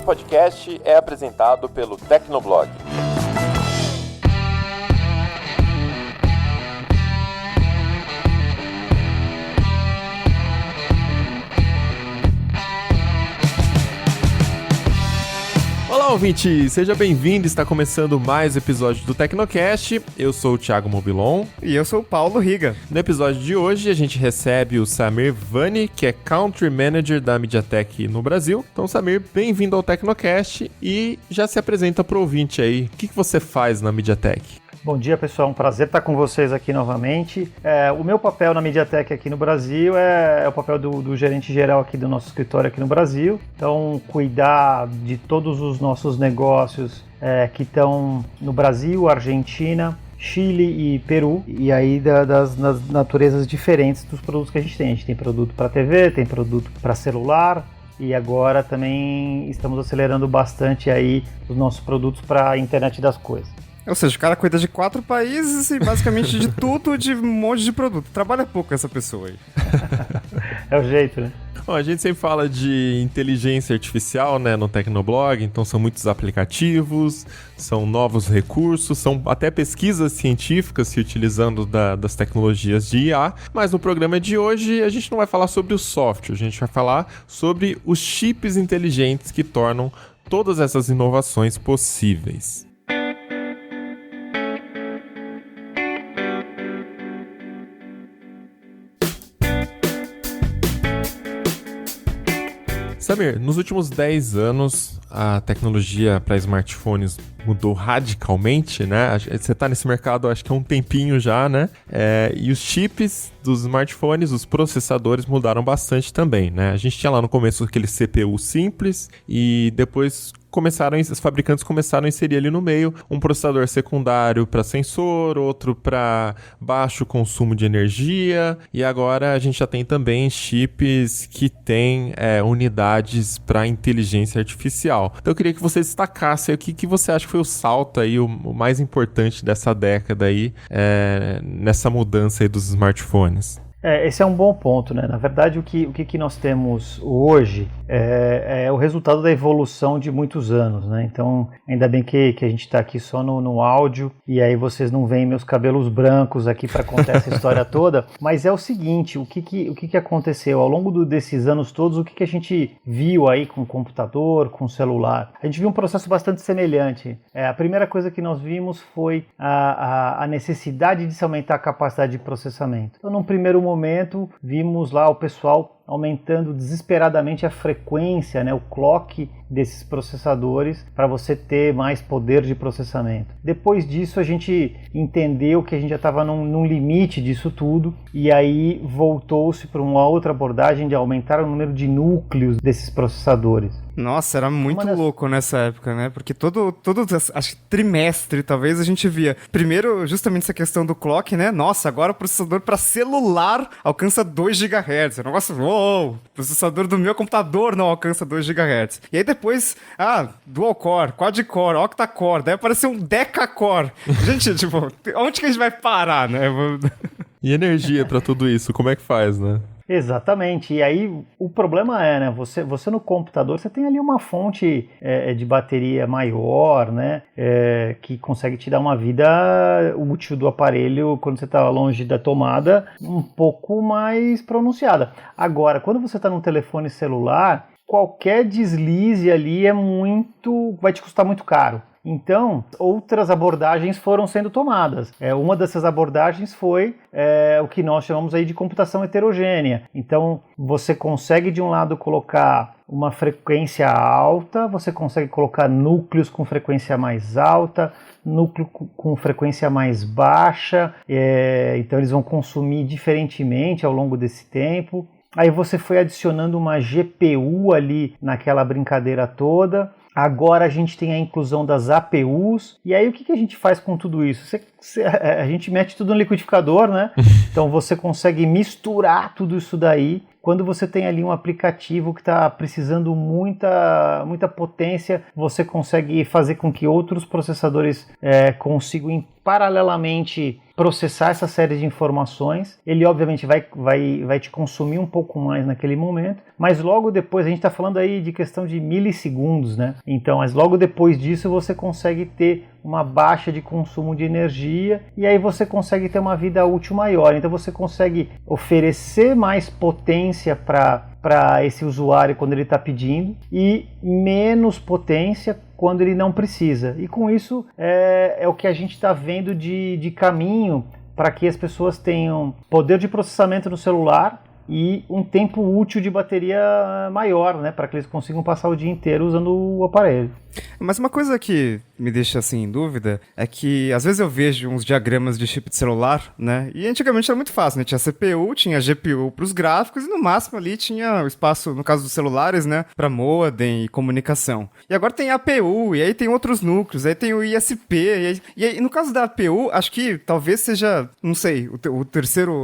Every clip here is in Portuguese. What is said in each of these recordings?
podcast é apresentado pelo Tecnoblog. Olá, ouvinte! Seja bem-vindo, está começando mais um episódio do Tecnocast. Eu sou o Thiago Mobilon. E eu sou o Paulo Riga. No episódio de hoje, a gente recebe o Samir Vani, que é Country Manager da MediaTek no Brasil. Então, Samir, bem-vindo ao Tecnocast e já se apresenta para o ouvinte aí. O que você faz na MediaTek? Bom dia, pessoal. Um prazer estar com vocês aqui novamente. O meu papel na MediaTek aqui no Brasil é o papel do gerente geral aqui do nosso escritório aqui no Brasil. Então, cuidar de todos os nossos negócios que estão no Brasil, Argentina, Chile e Peru, e aí das naturezas diferentes dos produtos que a gente tem. A gente tem produto para TV, tem produto para celular, e agora também estamos acelerando bastante aí os nossos produtos para a internet das coisas. Ou seja, o cara cuida de 4 países e basicamente de tudo, de um monte de produto. Trabalha pouco essa pessoa aí. É o jeito, né? Bom, a gente sempre fala de inteligência artificial, né, no Tecnoblog, então são muitos aplicativos, são novos recursos, são até pesquisas científicas se utilizando das tecnologias de IA, mas no programa de hoje a gente não vai falar sobre o software, a gente vai falar sobre os chips inteligentes que tornam todas essas inovações possíveis. Samir, nos últimos 10 anos, a tecnologia para smartphones mudou radicalmente, né? Você está nesse mercado, acho que há um tempinho já, né? E os chips dos smartphones, os processadores mudaram bastante também, né? A gente tinha lá no começo aquele CPU simples e depois os fabricantes começaram a inserir ali no meio um processador secundário para sensor, outro para baixo consumo de energia, e agora a gente já tem também chips que têm unidades para inteligência artificial. Então eu queria que você destacasse aí, o que você acha que foi o salto aí, o mais importante dessa década aí, nessa mudança aí dos smartphones. Esse é um bom ponto, né? Na verdade, o que nós temos hoje é o resultado da evolução de muitos anos, né? Então, ainda bem que a gente está aqui só no áudio, e aí vocês não veem meus cabelos brancos aqui para contar essa história toda, mas é o seguinte, o que aconteceu ao longo desses anos todos, o que a gente viu aí com o computador, com o celular? A gente viu um processo bastante semelhante. A primeira coisa que nós vimos foi a necessidade de se aumentar a capacidade de processamento. Então, num primeiro momento, vimos lá o pessoal aumentando desesperadamente a frequência, né, o clock desses processadores para você ter mais poder de processamento. Depois disso a gente entendeu que a gente já estava num limite disso tudo, e aí voltou-se para uma outra abordagem de aumentar o número de núcleos desses processadores. Nossa, era muito louco nessa época, né? Porque todo acho que trimestre, talvez, a gente via. Primeiro, justamente essa questão do clock, né? Nossa, agora o processador para celular alcança 2 GHz. É um negócio, uou! O processador do meu computador não alcança 2 GHz. E aí depois, dual core, quad core, octa core, daí apareceu um deca-core. Gente, tipo, onde que a gente vai parar, né? E energia para tudo isso, como é que faz, né? Exatamente, e aí o problema né, você no computador, você tem ali uma fonte de bateria maior, né, que consegue te dar uma vida útil do aparelho quando você está longe da tomada um pouco mais pronunciada. Agora, quando você está num telefone celular, qualquer deslize ali vai te custar muito caro. Então, outras abordagens foram sendo tomadas. Uma dessas abordagens foi o que nós chamamos aí de computação heterogênea. Então, você consegue de um lado colocar uma frequência alta, você consegue colocar núcleos com frequência mais alta, núcleo com frequência mais baixa, então eles vão consumir diferentemente ao longo desse tempo. Aí você foi adicionando uma GPU ali naquela brincadeira toda. Agora a gente tem a inclusão das APUs. E aí o que a gente faz com tudo isso? A gente mete tudo no liquidificador, né? Então você consegue misturar tudo isso daí. Quando você tem ali um aplicativo que está precisando muita potência, você consegue fazer com que outros processadores consigam paralelamente processar essa série de informações. Ele obviamente vai te consumir um pouco mais naquele momento, mas logo depois, a gente está falando aí de questão de milissegundos, né? Então, mas logo depois disso você consegue ter uma baixa de consumo de energia e aí você consegue ter uma vida útil maior. Então você consegue oferecer mais potência para esse usuário quando ele está pedindo e menos potência quando ele não precisa. E com isso é o que a gente está vendo de caminho para que as pessoas tenham poder de processamento no celular e um tempo útil de bateria maior, né, para que eles consigam passar o dia inteiro usando o aparelho. Mas uma coisa que me deixa assim em dúvida é que às vezes eu vejo uns diagramas de chip de celular, né? E antigamente era muito fácil, né? Tinha CPU, tinha GPU para os gráficos e no máximo ali tinha o espaço, no caso dos celulares, né, para modem e comunicação. E agora tem APU, e aí tem outros núcleos, aí tem o ISP, e aí no caso da APU, acho que talvez seja, não sei,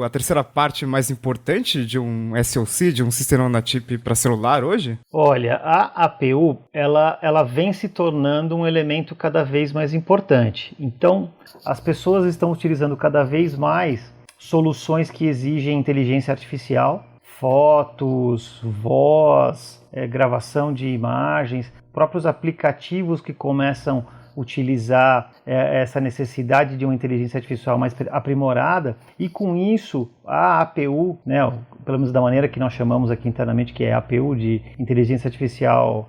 a terceira parte mais importante de um SoC, de um System on a Chip para celular hoje? Olha, a APU, ela vem se tornando um elemento cada vez mais importante. Então, as pessoas estão utilizando cada vez mais soluções que exigem inteligência artificial, fotos, voz, gravação de imagens, próprios aplicativos que começam a utilizar essa necessidade de uma inteligência artificial mais aprimorada, e com isso a APU, né, pelo menos da maneira que nós chamamos aqui internamente, que é APU, de Inteligência Artificial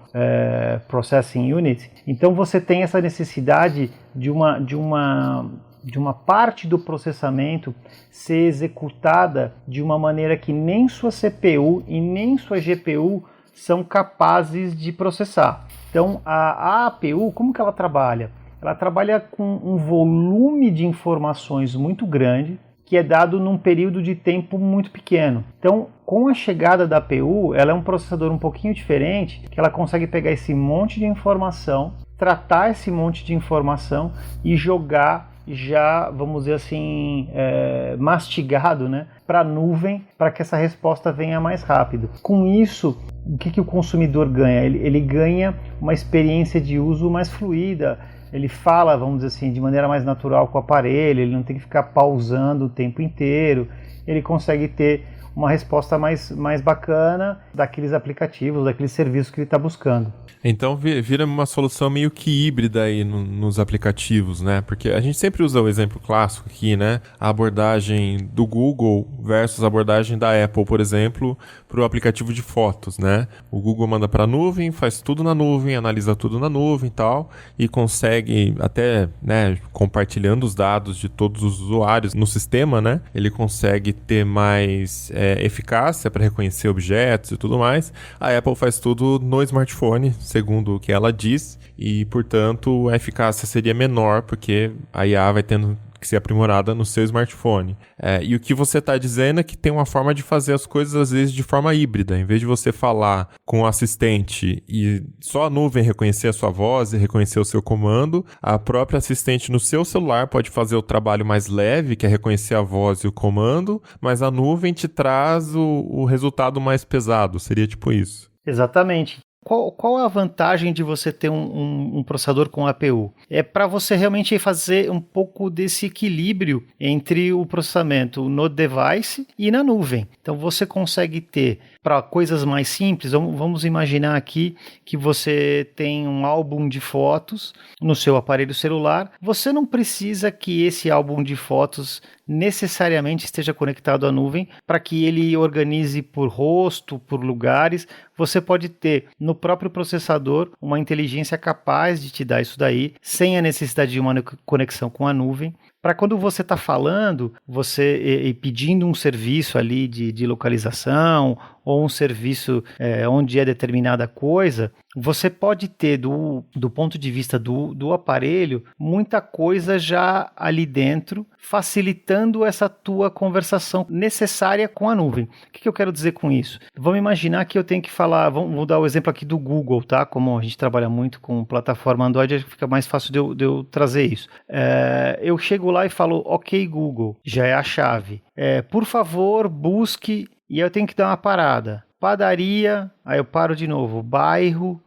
Processing Unit, então você tem essa necessidade de uma parte do processamento ser executada de uma maneira que nem sua CPU e nem sua GPU são capazes de processar. Então, a APU, como que ela trabalha? Ela trabalha com um volume de informações muito grande, que é dado num período de tempo muito pequeno. Então, com a chegada da APU, ela é um processador um pouquinho diferente, que ela consegue pegar esse monte de informação, tratar esse monte de informação e jogar já, vamos dizer assim, mastigado, né, para a nuvem, para que essa resposta venha mais rápido. Com isso, o que o consumidor ganha? Ele ganha uma experiência de uso mais fluida, ele fala, vamos dizer assim, de maneira mais natural com o aparelho, ele não tem que ficar pausando o tempo inteiro, ele consegue ter uma resposta mais bacana daqueles aplicativos, daqueles serviços que ele está buscando. Então vira uma solução meio que híbrida aí nos aplicativos, né? Porque a gente sempre usa o exemplo clássico aqui, né? A abordagem do Google versus a abordagem da Apple, por exemplo, para o aplicativo de fotos, né? O Google manda para a nuvem, faz tudo na nuvem, analisa tudo na nuvem e tal, e consegue até, né, compartilhando os dados de todos os usuários no sistema, né? Ele consegue ter mais eficácia para reconhecer objetos e tudo mais. A Apple faz tudo no smartphone, segundo o que ela diz, e, portanto, a eficácia seria menor, porque a IA vai tendo que ser aprimorada no seu smartphone. E o que você está dizendo é que tem uma forma de fazer as coisas, às vezes, de forma híbrida. Em vez de você falar com o assistente e só a nuvem reconhecer a sua voz e reconhecer o seu comando, a própria assistente no seu celular pode fazer o trabalho mais leve, que é reconhecer a voz e o comando, mas a nuvem te traz o resultado mais pesado. Seria tipo isso. Exatamente. Qual a vantagem de você ter um processador com APU? É para você realmente fazer um pouco desse equilíbrio entre o processamento no device e na nuvem. Então você consegue ter, para coisas mais simples, vamos imaginar aqui que você tem um álbum de fotos no seu aparelho celular. Você não precisa que esse álbum de fotos necessariamente esteja conectado à nuvem para que ele organize por rosto, por lugares. Você pode ter no próprio processador uma inteligência capaz de te dar isso daí, sem a necessidade de uma conexão com a nuvem. Para quando você está falando, você pedindo um serviço ali de localização ou um serviço onde é determinada coisa, você pode ter do ponto de vista do aparelho muita coisa já ali dentro, facilitando essa tua conversação necessária com a nuvem. O que eu quero dizer com isso? Vamos imaginar que eu tenho que falar, vou dar o exemplo aqui do Google, tá? Como a gente trabalha muito com plataforma Android, fica mais fácil de eu trazer isso. Eu chego lá e falo, ok Google, já é a chave. Por favor, busque, e eu tenho que dar uma parada. Padaria, aí eu paro de novo, bairro,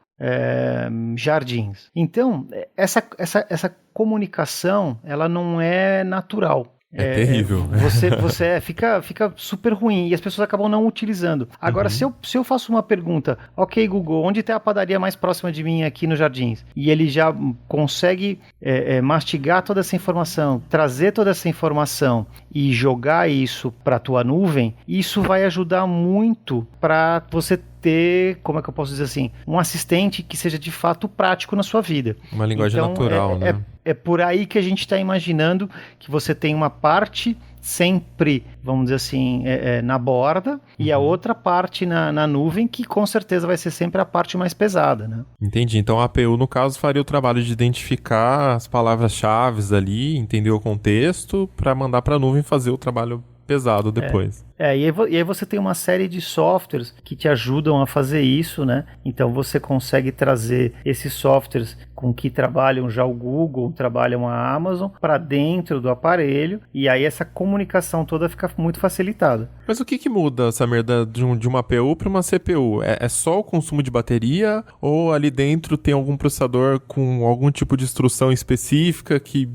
jardins. Então, essa comunicação, ela não é natural. É terrível. Você fica super ruim e as pessoas acabam não utilizando. Agora, se eu faço uma pergunta, ok, Google, onde tem a padaria mais próxima de mim aqui nos Jardins? E ele já consegue mastigar toda essa informação, trazer toda essa informação e jogar isso para a tua nuvem, isso vai ajudar muito para você ter, como é que eu posso dizer assim, um assistente que seja de fato prático na sua vida. Uma linguagem natural, né? É por aí que a gente está imaginando que você tem uma parte sempre, vamos dizer assim, na borda e a outra parte na nuvem, que com certeza vai ser sempre a parte mais pesada, né? Entendi. Então a APU, no caso, faria o trabalho de identificar as palavras-chave ali, entender o contexto, para mandar para a nuvem fazer o trabalho pesado depois. E aí você tem uma série de softwares que te ajudam a fazer isso, né? Então você consegue trazer esses softwares com que trabalham já o Google, trabalham a Amazon, para dentro do aparelho, e aí essa comunicação toda fica muito facilitada. Mas o que muda, Samir, de uma APU para uma CPU? É só o consumo de bateria, ou ali dentro tem algum processador com algum tipo de instrução específica que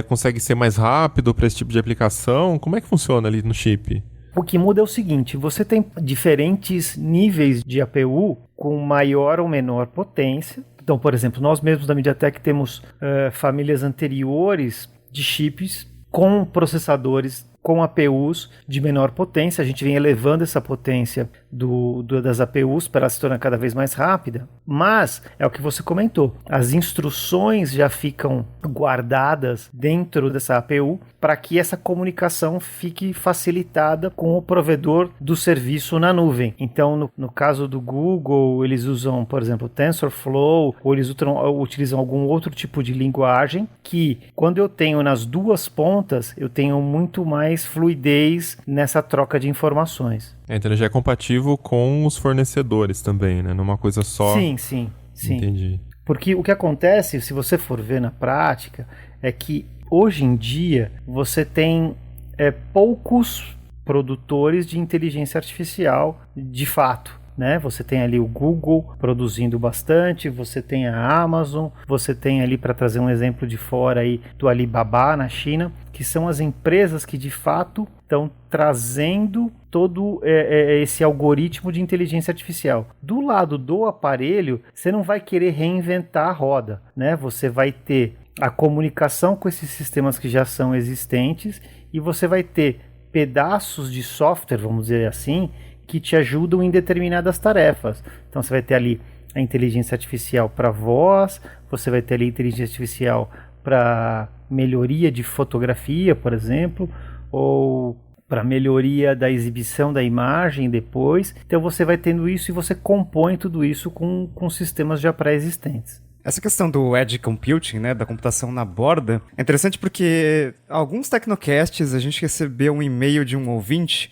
consegue ser mais rápido para esse tipo de aplicação? Como é que funciona ali no chip? O que muda é o seguinte, você tem diferentes níveis de APU com maior ou menor potência. Então, por exemplo, nós mesmos da MediaTek temos famílias anteriores de chips com processadores com APUs de menor potência. A gente vem elevando essa potência das APUs para ela se tornar cada vez mais rápida. Mas, é o que você comentou, as instruções já ficam guardadas dentro dessa APU para que essa comunicação fique facilitada com o provedor do serviço na nuvem. Então, no caso do Google, eles usam, por exemplo, TensorFlow, ou eles utilizam algum outro tipo de linguagem que, quando eu tenho nas duas pontas, eu tenho muito mais fluidez nessa troca de informações. Então ele já é compatível com os fornecedores também, né? Numa coisa só. Sim. Entendi. Porque o que acontece, se você for ver na prática, é que hoje em dia você tem poucos produtores de inteligência artificial de fato. Né? Você tem ali o Google produzindo bastante, você tem a Amazon, você tem ali, para trazer um exemplo de fora aí, do Alibaba na China, que são as empresas que de fato estão trazendo todo esse algoritmo de inteligência artificial. Do lado do aparelho, você não vai querer reinventar a roda, né? Você vai ter a comunicação com esses sistemas que já são existentes e você vai ter pedaços de software, vamos dizer assim, que te ajudam em determinadas tarefas. Então você vai ter ali a inteligência artificial para voz, você vai ter ali a inteligência artificial para melhoria de fotografia, por exemplo, ou para melhoria da exibição da imagem depois. Então você vai tendo isso e você compõe tudo isso com sistemas já pré-existentes. Essa questão do edge computing, né, da computação na borda, é interessante porque alguns Tecnocasts a gente recebeu um e-mail de um ouvinte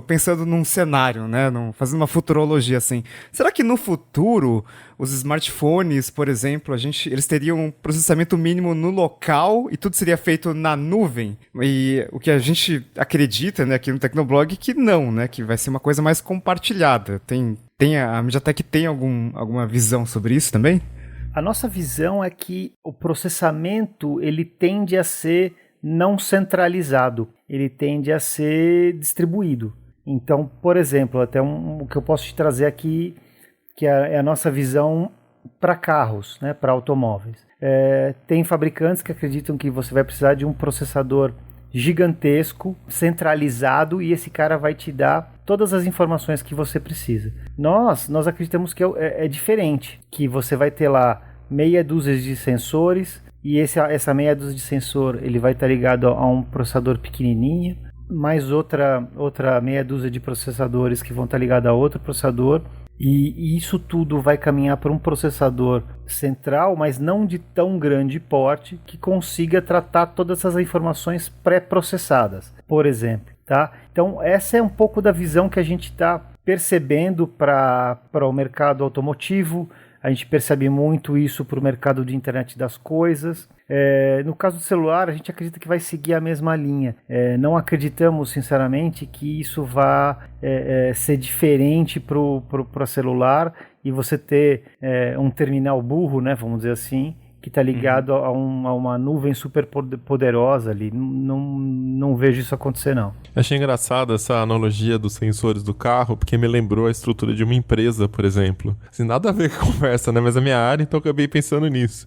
pensando num cenário, né, fazendo uma futurologia assim. Será que no futuro os smartphones, por exemplo, eles teriam um processamento mínimo no local e tudo seria feito na nuvem? E o que a gente acredita, né, aqui no Tecnoblog, que não, né, que vai ser uma coisa mais compartilhada. A MediaTek tem alguma visão sobre isso também? A nossa visão é que o processamento ele tende a ser não centralizado, ele tende a ser distribuído. Então, por exemplo, até o que eu posso te trazer aqui, que é a nossa visão para carros, né, para automóveis. Tem fabricantes que acreditam que você vai precisar de um processador gigantesco, centralizado, e esse cara vai te dar todas as informações que você precisa. Nós acreditamos que é diferente, que você vai ter lá meia dúzia de sensores, e essa meia dúzia de sensor ele vai estar ligado a um processador pequenininho, mais outra meia dúzia de processadores que vão estar ligados a outro processador, e isso tudo vai caminhar para um processador central, mas não de tão grande porte, que consiga tratar todas essas informações pré-processadas, por exemplo. Tá? Então essa é um pouco da visão que a gente está percebendo para o mercado automotivo. A gente percebe muito isso para o mercado de internet das coisas. No caso do celular, a gente acredita que vai seguir a mesma linha. Não acreditamos, sinceramente, que isso vá ser diferente para celular e você ter um terminal burro, né, vamos dizer assim, que está ligado a uma nuvem super poderosa ali. Não vejo isso acontecer, não. Achei engraçado essa analogia dos sensores do carro, porque me lembrou a estrutura de uma empresa, por exemplo. Assim, nada a ver com a conversa, né? Mas é minha área, então eu acabei pensando nisso.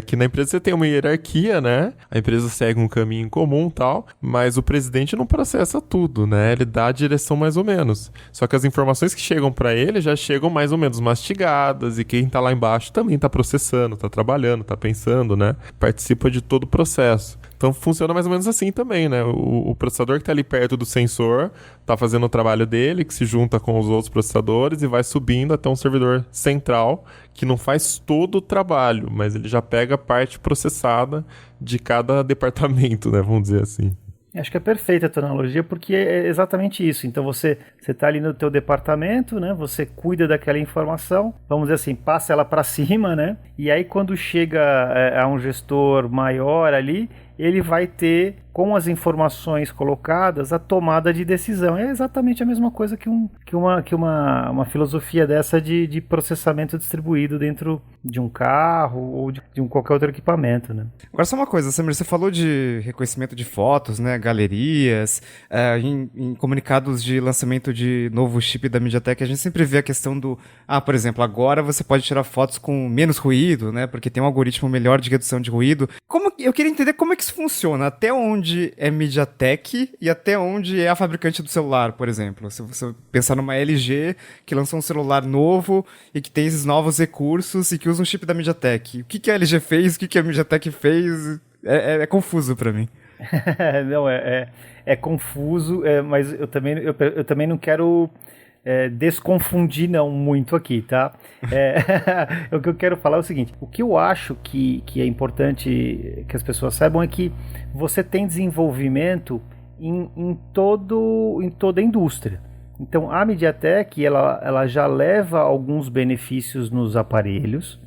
Que na empresa você tem uma hierarquia, né? A empresa segue um caminho comum e tal, mas o presidente não processa tudo, né? Ele dá a direção mais ou menos. Só que as informações que chegam para ele já chegam mais ou menos mastigadas, e quem tá lá embaixo também tá processando, tá trabalhando, tá pensando, né? Participa de todo o processo. Então funciona mais ou menos assim também, né? O processador que está ali perto do sensor está fazendo o trabalho dele, que se junta com os outros processadores e vai subindo até um servidor central que não faz todo o trabalho, mas ele já pega a parte processada de cada departamento, né? Vamos dizer assim. Acho que é perfeita a tua analogia, porque é exatamente isso. Então você está ali no teu departamento, né? Você cuida daquela informação, vamos dizer assim, passa ela para cima, né? E aí quando chega a um gestor maior ali, ele vai ter, com as informações colocadas, a tomada de decisão. É exatamente a mesma coisa que uma filosofia dessa de processamento distribuído dentro de um carro ou de qualquer outro equipamento, né? Agora só uma coisa, Samir, você falou de reconhecimento de fotos, né, galerias, em comunicados de lançamento de novo chip da MediaTek, a gente sempre vê a questão do, por exemplo, agora você pode tirar fotos com menos ruído, né, porque tem um algoritmo melhor de redução de ruído. Eu queria entender como é que isso funciona, até onde é MediaTek e até onde é a fabricante do celular, por exemplo. Se você pensar numa LG que lançou um celular novo e que tem esses novos recursos e que usa um chip da MediaTek. O que a LG fez, o que a MediaTek fez, é confuso para mim. Não, é confuso, mas eu também não quero desconfundir não muito aqui, tá? O que eu quero falar é o seguinte: o que eu acho que é importante que as pessoas saibam é que você tem desenvolvimento em toda a indústria. Então a MediaTek ela já leva alguns benefícios nos aparelhos,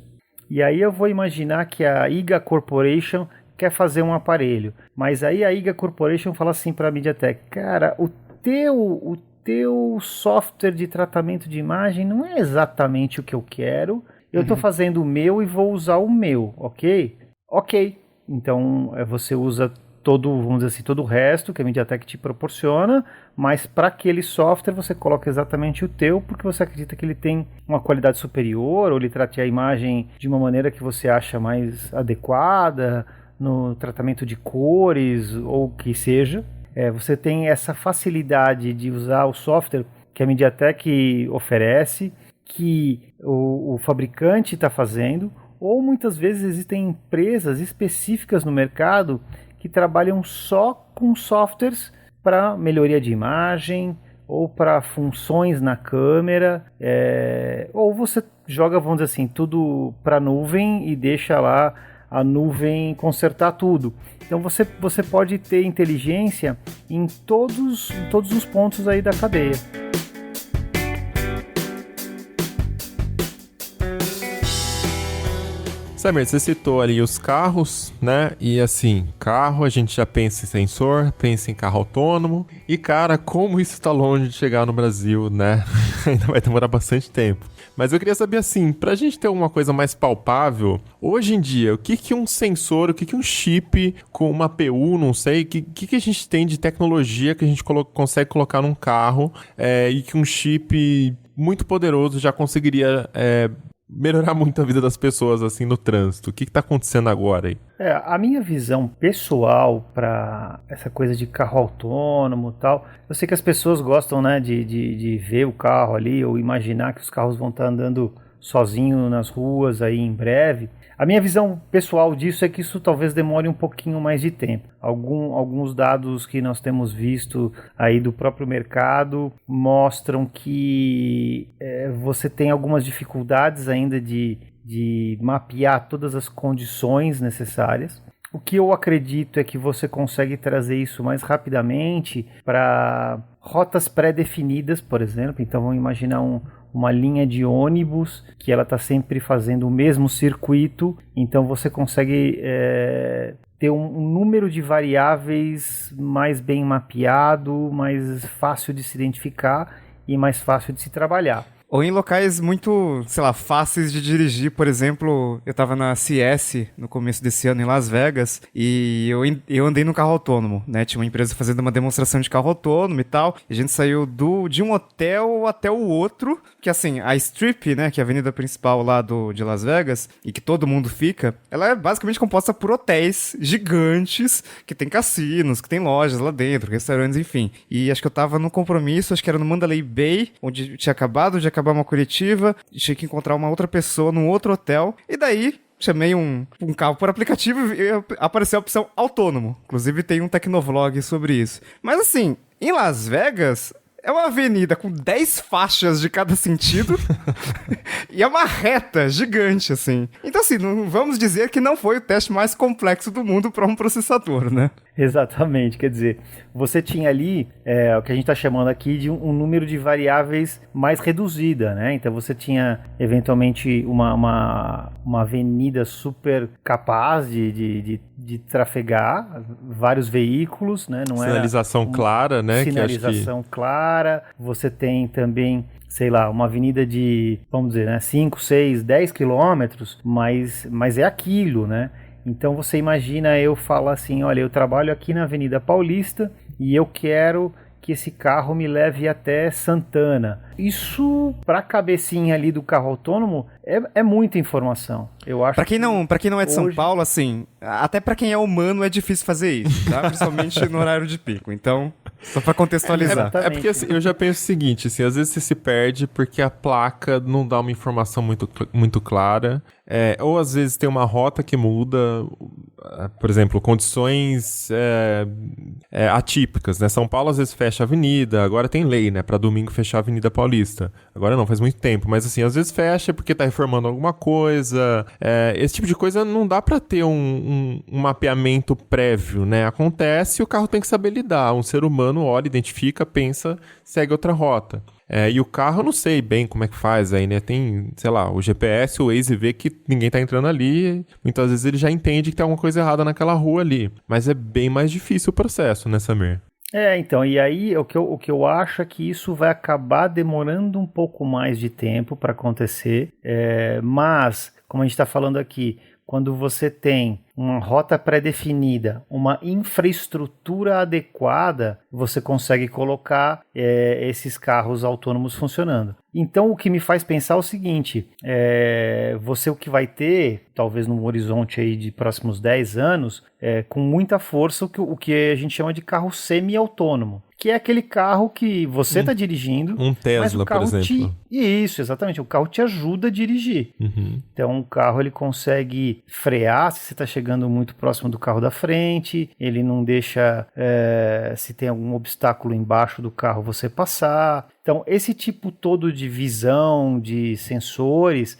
e aí eu vou imaginar que a IGA Corporation quer fazer um aparelho, mas aí a IGA Corporation fala assim para a MediaTek: cara, o teu software de tratamento de imagem não é exatamente o que eu quero, eu estou fazendo o meu e vou usar o meu, ok? Ok, então você usa vamos dizer assim, todo o resto que a MediaTek te proporciona, mas para aquele software você coloca exatamente o teu, porque você acredita que ele tem uma qualidade superior, ou ele trata a imagem de uma maneira que você acha mais adequada, no tratamento de cores, ou o que seja. Você tem essa facilidade de usar o software que a MediaTek oferece, que o fabricante está fazendo, ou muitas vezes existem empresas específicas no mercado que trabalham só com softwares para melhoria de imagem ou para funções na câmera, ou você joga, vamos dizer assim, tudo para a nuvem e deixa lá a nuvem consertar tudo. Então você pode ter inteligência em todos os pontos aí da cadeia. Samir, você citou ali os carros, né? E assim, carro a gente já pensa em sensor, pensa em carro autônomo. E cara, como isso está longe de chegar no Brasil, né? Ainda vai demorar bastante tempo. Mas eu queria saber assim, pra gente ter alguma coisa mais palpável, hoje em dia, o que um sensor, o que um chip com uma APU, não sei, o que a gente tem de tecnologia que a gente consegue colocar num carro e que um chip muito poderoso já conseguiria melhorar muito a vida das pessoas assim no trânsito? O que está acontecendo agora aí? A minha visão pessoal para essa coisa de carro autônomo e tal, eu sei que as pessoas gostam, né, de ver o carro ali ou imaginar que os carros vão estar andando sozinho nas ruas aí em breve. A minha visão pessoal disso é que isso talvez demore um pouquinho mais de tempo. Alguns dados que nós temos visto aí do próprio mercado mostram que você tem algumas dificuldades ainda de mapear todas as condições necessárias. O que eu acredito é que você consegue trazer isso mais rapidamente para rotas pré-definidas, por exemplo. Então vamos imaginar uma linha de ônibus que ela está sempre fazendo o mesmo circuito, então você consegue ter um número de variáveis mais bem mapeado, mais fácil de se identificar e mais fácil de se trabalhar. Ou em locais muito, sei lá, fáceis de dirigir. Por exemplo, eu tava na CS no começo desse ano em Las Vegas e eu andei no carro autônomo, né? Tinha uma empresa fazendo uma demonstração de carro autônomo e tal. E a gente saiu de um hotel até o outro, que assim, a Strip, né, que é a avenida principal lá de Las Vegas, e que todo mundo fica, ela é basicamente composta por hotéis gigantes, que tem cassinos, que tem lojas lá dentro, restaurantes, enfim. E acho que eu tava no compromisso, acho que era no Mandalay Bay, onde tinha acabado de acabar uma coletiva, tinha que encontrar uma outra pessoa num outro hotel, e daí chamei um carro por aplicativo e apareceu a opção autônomo. Inclusive tem um tecnovlog sobre isso. Mas assim, em Las Vegas, é uma avenida com 10 faixas de cada sentido e é uma reta gigante, assim. Então, assim, não vamos dizer que não foi o teste mais complexo do mundo para um processador, né? Exatamente, quer dizer, você tinha ali o que a gente está chamando aqui de um número de variáveis mais reduzida, né? Então você tinha eventualmente uma avenida super capaz de trafegar vários veículos, né? Não sinalização clara, né? Sinalização clara, você tem também, sei lá, uma avenida de, vamos dizer, né, 5, 6, 10 quilômetros, mas é aquilo, né? Então você imagina eu falar assim, olha, eu trabalho aqui na Avenida Paulista e eu quero que esse carro me leve até Santana. Isso, para a cabecinha ali do carro autônomo, é muita informação. Eu acho. Para quem não é de São Paulo, assim, até para quem é humano é difícil fazer isso, tá? Principalmente no horário de pico. Então, só para contextualizar. É porque assim, eu já penso o seguinte, assim, às vezes você se perde porque a placa não dá uma informação muito clara. Ou às vezes tem uma rota que muda, por exemplo, condições atípicas, né? São Paulo às vezes fecha a avenida, agora tem lei, né? Para domingo fechar a Avenida Paulista. Agora não, faz muito tempo, mas assim, às vezes fecha porque tá reformando alguma coisa. Esse tipo de coisa não dá para ter um mapeamento prévio, né? Acontece e o carro tem que saber lidar. Um ser humano olha, identifica, pensa, segue outra rota. E o carro eu não sei bem como é que faz aí, né? Tem, sei lá, o GPS, o Waze vê que ninguém tá entrando ali, muitas vezes ele já entende que tem alguma coisa errada naquela rua ali. Mas é bem mais difícil o processo, né, Samir? Então, e aí o que eu acho é que isso vai acabar demorando um pouco mais de tempo para acontecer, mas, como a gente está falando aqui, quando você tem uma rota pré-definida, uma infraestrutura adequada, você consegue colocar esses carros autônomos funcionando. Então, o que me faz pensar é o seguinte, você o que vai ter, talvez num horizonte aí de próximos 10 anos, com muita força o que a gente chama de carro semi-autônomo, que é aquele carro que você está dirigindo. Um Tesla, por exemplo. Isso, exatamente. O carro te ajuda a dirigir. Uhum. Então, o carro ele consegue frear se você está chegando muito próximo do carro da frente, ele não deixa, se tem algum obstáculo embaixo do carro, você passar. Então, esse tipo todo de visão, de sensores,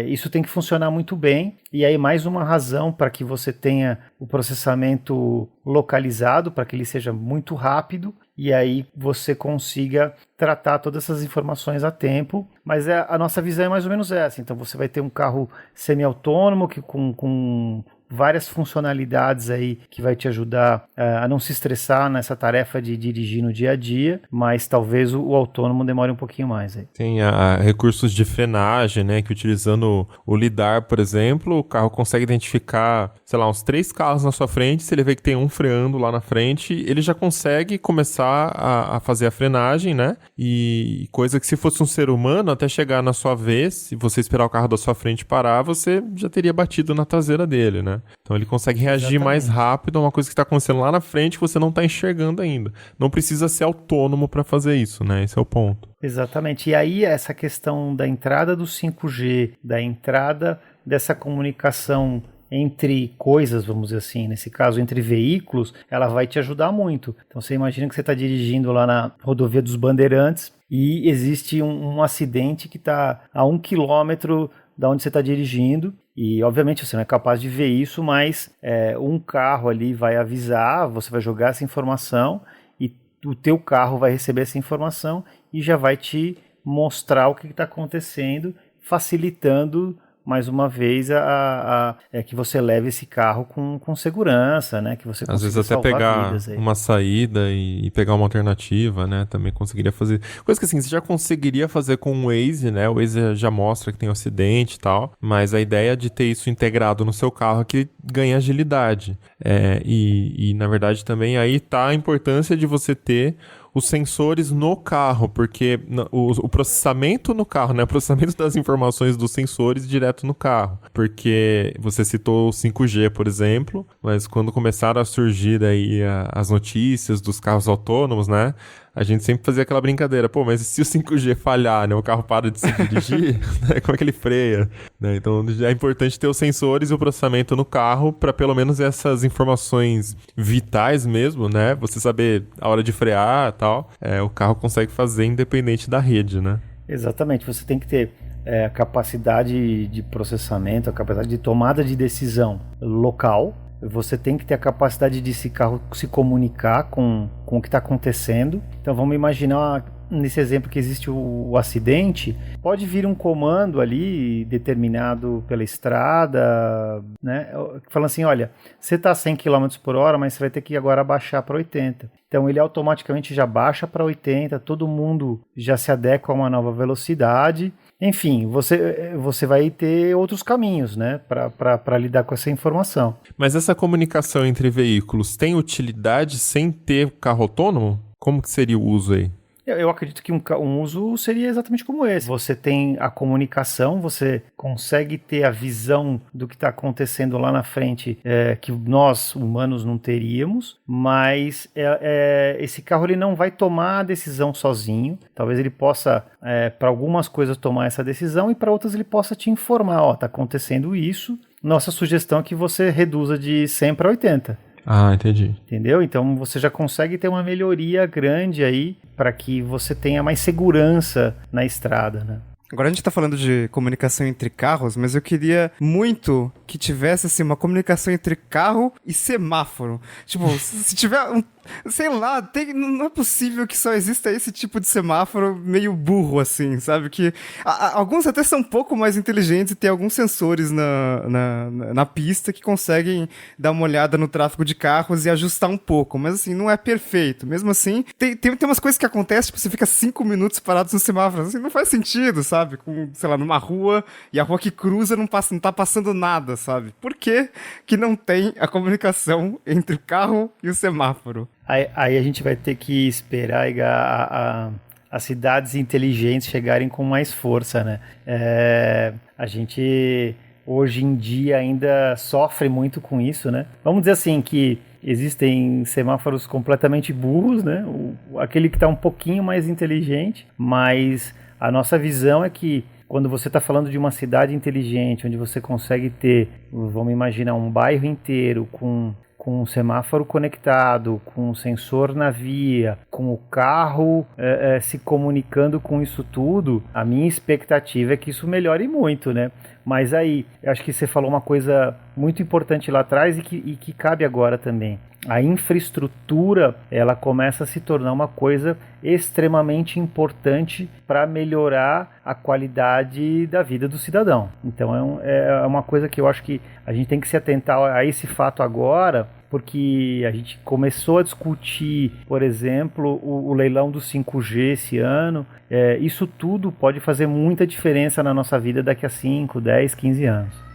isso tem que funcionar muito bem. E aí, mais uma razão para que você tenha o processamento localizado, para que ele seja muito rápido, e aí você consiga tratar todas essas informações a tempo. Mas a nossa visão é mais ou menos essa. Então, você vai ter um carro semi-autônomo que com várias funcionalidades aí que vai te ajudar a não se estressar nessa tarefa de dirigir no dia a dia, mas talvez o autônomo demore um pouquinho mais aí. Tem recursos de frenagem, né, que utilizando o lidar, por exemplo, o carro consegue identificar, sei lá, uns 3 carros na sua frente, se ele vê que tem um freando lá na frente, ele já consegue começar a fazer a frenagem, né, e coisa que se fosse um ser humano, até chegar na sua vez, se você esperar o carro da sua frente parar, você já teria batido na traseira dele, né. Então ele consegue reagir mais rápido a uma coisa que está acontecendo lá na frente que você não está enxergando ainda. Não precisa ser autônomo para fazer isso, né? Esse é o ponto. Exatamente. E aí essa questão da entrada do 5G, da entrada dessa comunicação entre coisas, vamos dizer assim, nesse caso entre veículos, ela vai te ajudar muito. Então você imagina que você está dirigindo lá na rodovia dos Bandeirantes e existe um acidente que está a 1 quilômetro da onde você está dirigindo, e obviamente você não é capaz de ver isso, mas um carro ali vai avisar, você vai jogar essa informação e o teu carro vai receber essa informação e já vai te mostrar o que está acontecendo, facilitando mais uma vez, é que você leve esse carro com segurança, né? Que você às vezes até pegar uma saída e pegar uma alternativa, né? Também conseguiria fazer. Coisa que assim, você já conseguiria fazer com o Waze, né? O Waze já mostra que tem um acidente e tal, mas a ideia de ter isso integrado no seu carro é que ganha agilidade. E na verdade também aí tá a importância de você ter os sensores no carro, porque o processamento no carro, né? O processamento das informações dos sensores direto no carro. Porque você citou o 5G, por exemplo, mas quando começaram a surgir aí as notícias dos carros autônomos, né? A gente sempre fazia aquela brincadeira, pô, mas e se o 5G falhar, né? O carro para de se dirigir, né? Como é que ele freia? Né? Então é importante ter os sensores e o processamento no carro para pelo menos essas informações vitais mesmo, né? Você saber a hora de frear e tal, o carro consegue fazer independente da rede, né? Exatamente, você tem que ter a capacidade de processamento, a capacidade de tomada de decisão local. Você tem que ter a capacidade de esse carro se comunicar com o que está acontecendo. Então vamos imaginar, nesse exemplo que existe o acidente, pode vir um comando ali determinado pela estrada, né? Falando assim, olha, você está a 100 km por hora, mas você vai ter que agora baixar para 80. Então ele automaticamente já baixa para 80, todo mundo já se adequa a uma nova velocidade. Enfim, você vai ter outros caminhos, né, para lidar com essa informação. Mas essa comunicação entre veículos tem utilidade sem ter carro autônomo? Como que seria o uso aí? Eu acredito que um uso seria exatamente como esse. Você tem a comunicação, você consegue ter a visão do que está acontecendo lá na frente, que nós, humanos, não teríamos, mas esse carro ele não vai tomar a decisão sozinho. Talvez ele possa, para algumas coisas, tomar essa decisão e para outras ele possa te informar, está acontecendo isso. Nossa sugestão é que você reduza de 100 para 80. Ah, entendi. Entendeu? Então você já consegue ter uma melhoria grande aí para que você tenha mais segurança na estrada, né? Agora a gente tá falando de comunicação entre carros, mas eu queria muito que tivesse assim, uma comunicação entre carro e semáforo. Tipo, se tiver sei lá, não é possível que só exista esse tipo de semáforo meio burro, assim, sabe? Que alguns até são um pouco mais inteligentes e tem alguns sensores na pista que conseguem dar uma olhada no tráfego de carros e ajustar um pouco, mas assim, não é perfeito. Mesmo assim, tem umas coisas que acontecem, tipo, você fica 5 minutos parado no semáforo, assim, não faz sentido, sabe? Com, sei lá, numa rua e a rua que cruza não tá passando nada, sabe? Por que não tem a comunicação entre o carro e o semáforo? Aí a gente vai ter que esperar as cidades inteligentes chegarem com mais força, né? A gente, hoje em dia, ainda sofre muito com isso, né? Vamos dizer assim que existem semáforos completamente burros, né? Aquele que está um pouquinho mais inteligente, mas a nossa visão é que quando você está falando de uma cidade inteligente, onde você consegue ter, vamos imaginar, um bairro inteiro com um semáforo conectado, com um sensor na via, com o carro se comunicando com isso tudo, a minha expectativa é que isso melhore muito, né? Mas aí, eu acho que você falou uma coisa muito importante lá atrás e que cabe agora também. A infraestrutura, ela começa a se tornar uma coisa extremamente importante para melhorar a qualidade da vida do cidadão. Então é uma coisa que eu acho que a gente tem que se atentar a esse fato agora, porque a gente começou a discutir, por exemplo, o leilão do 5G esse ano. Isso tudo pode fazer muita diferença na nossa vida daqui a 5, 10, 15 anos.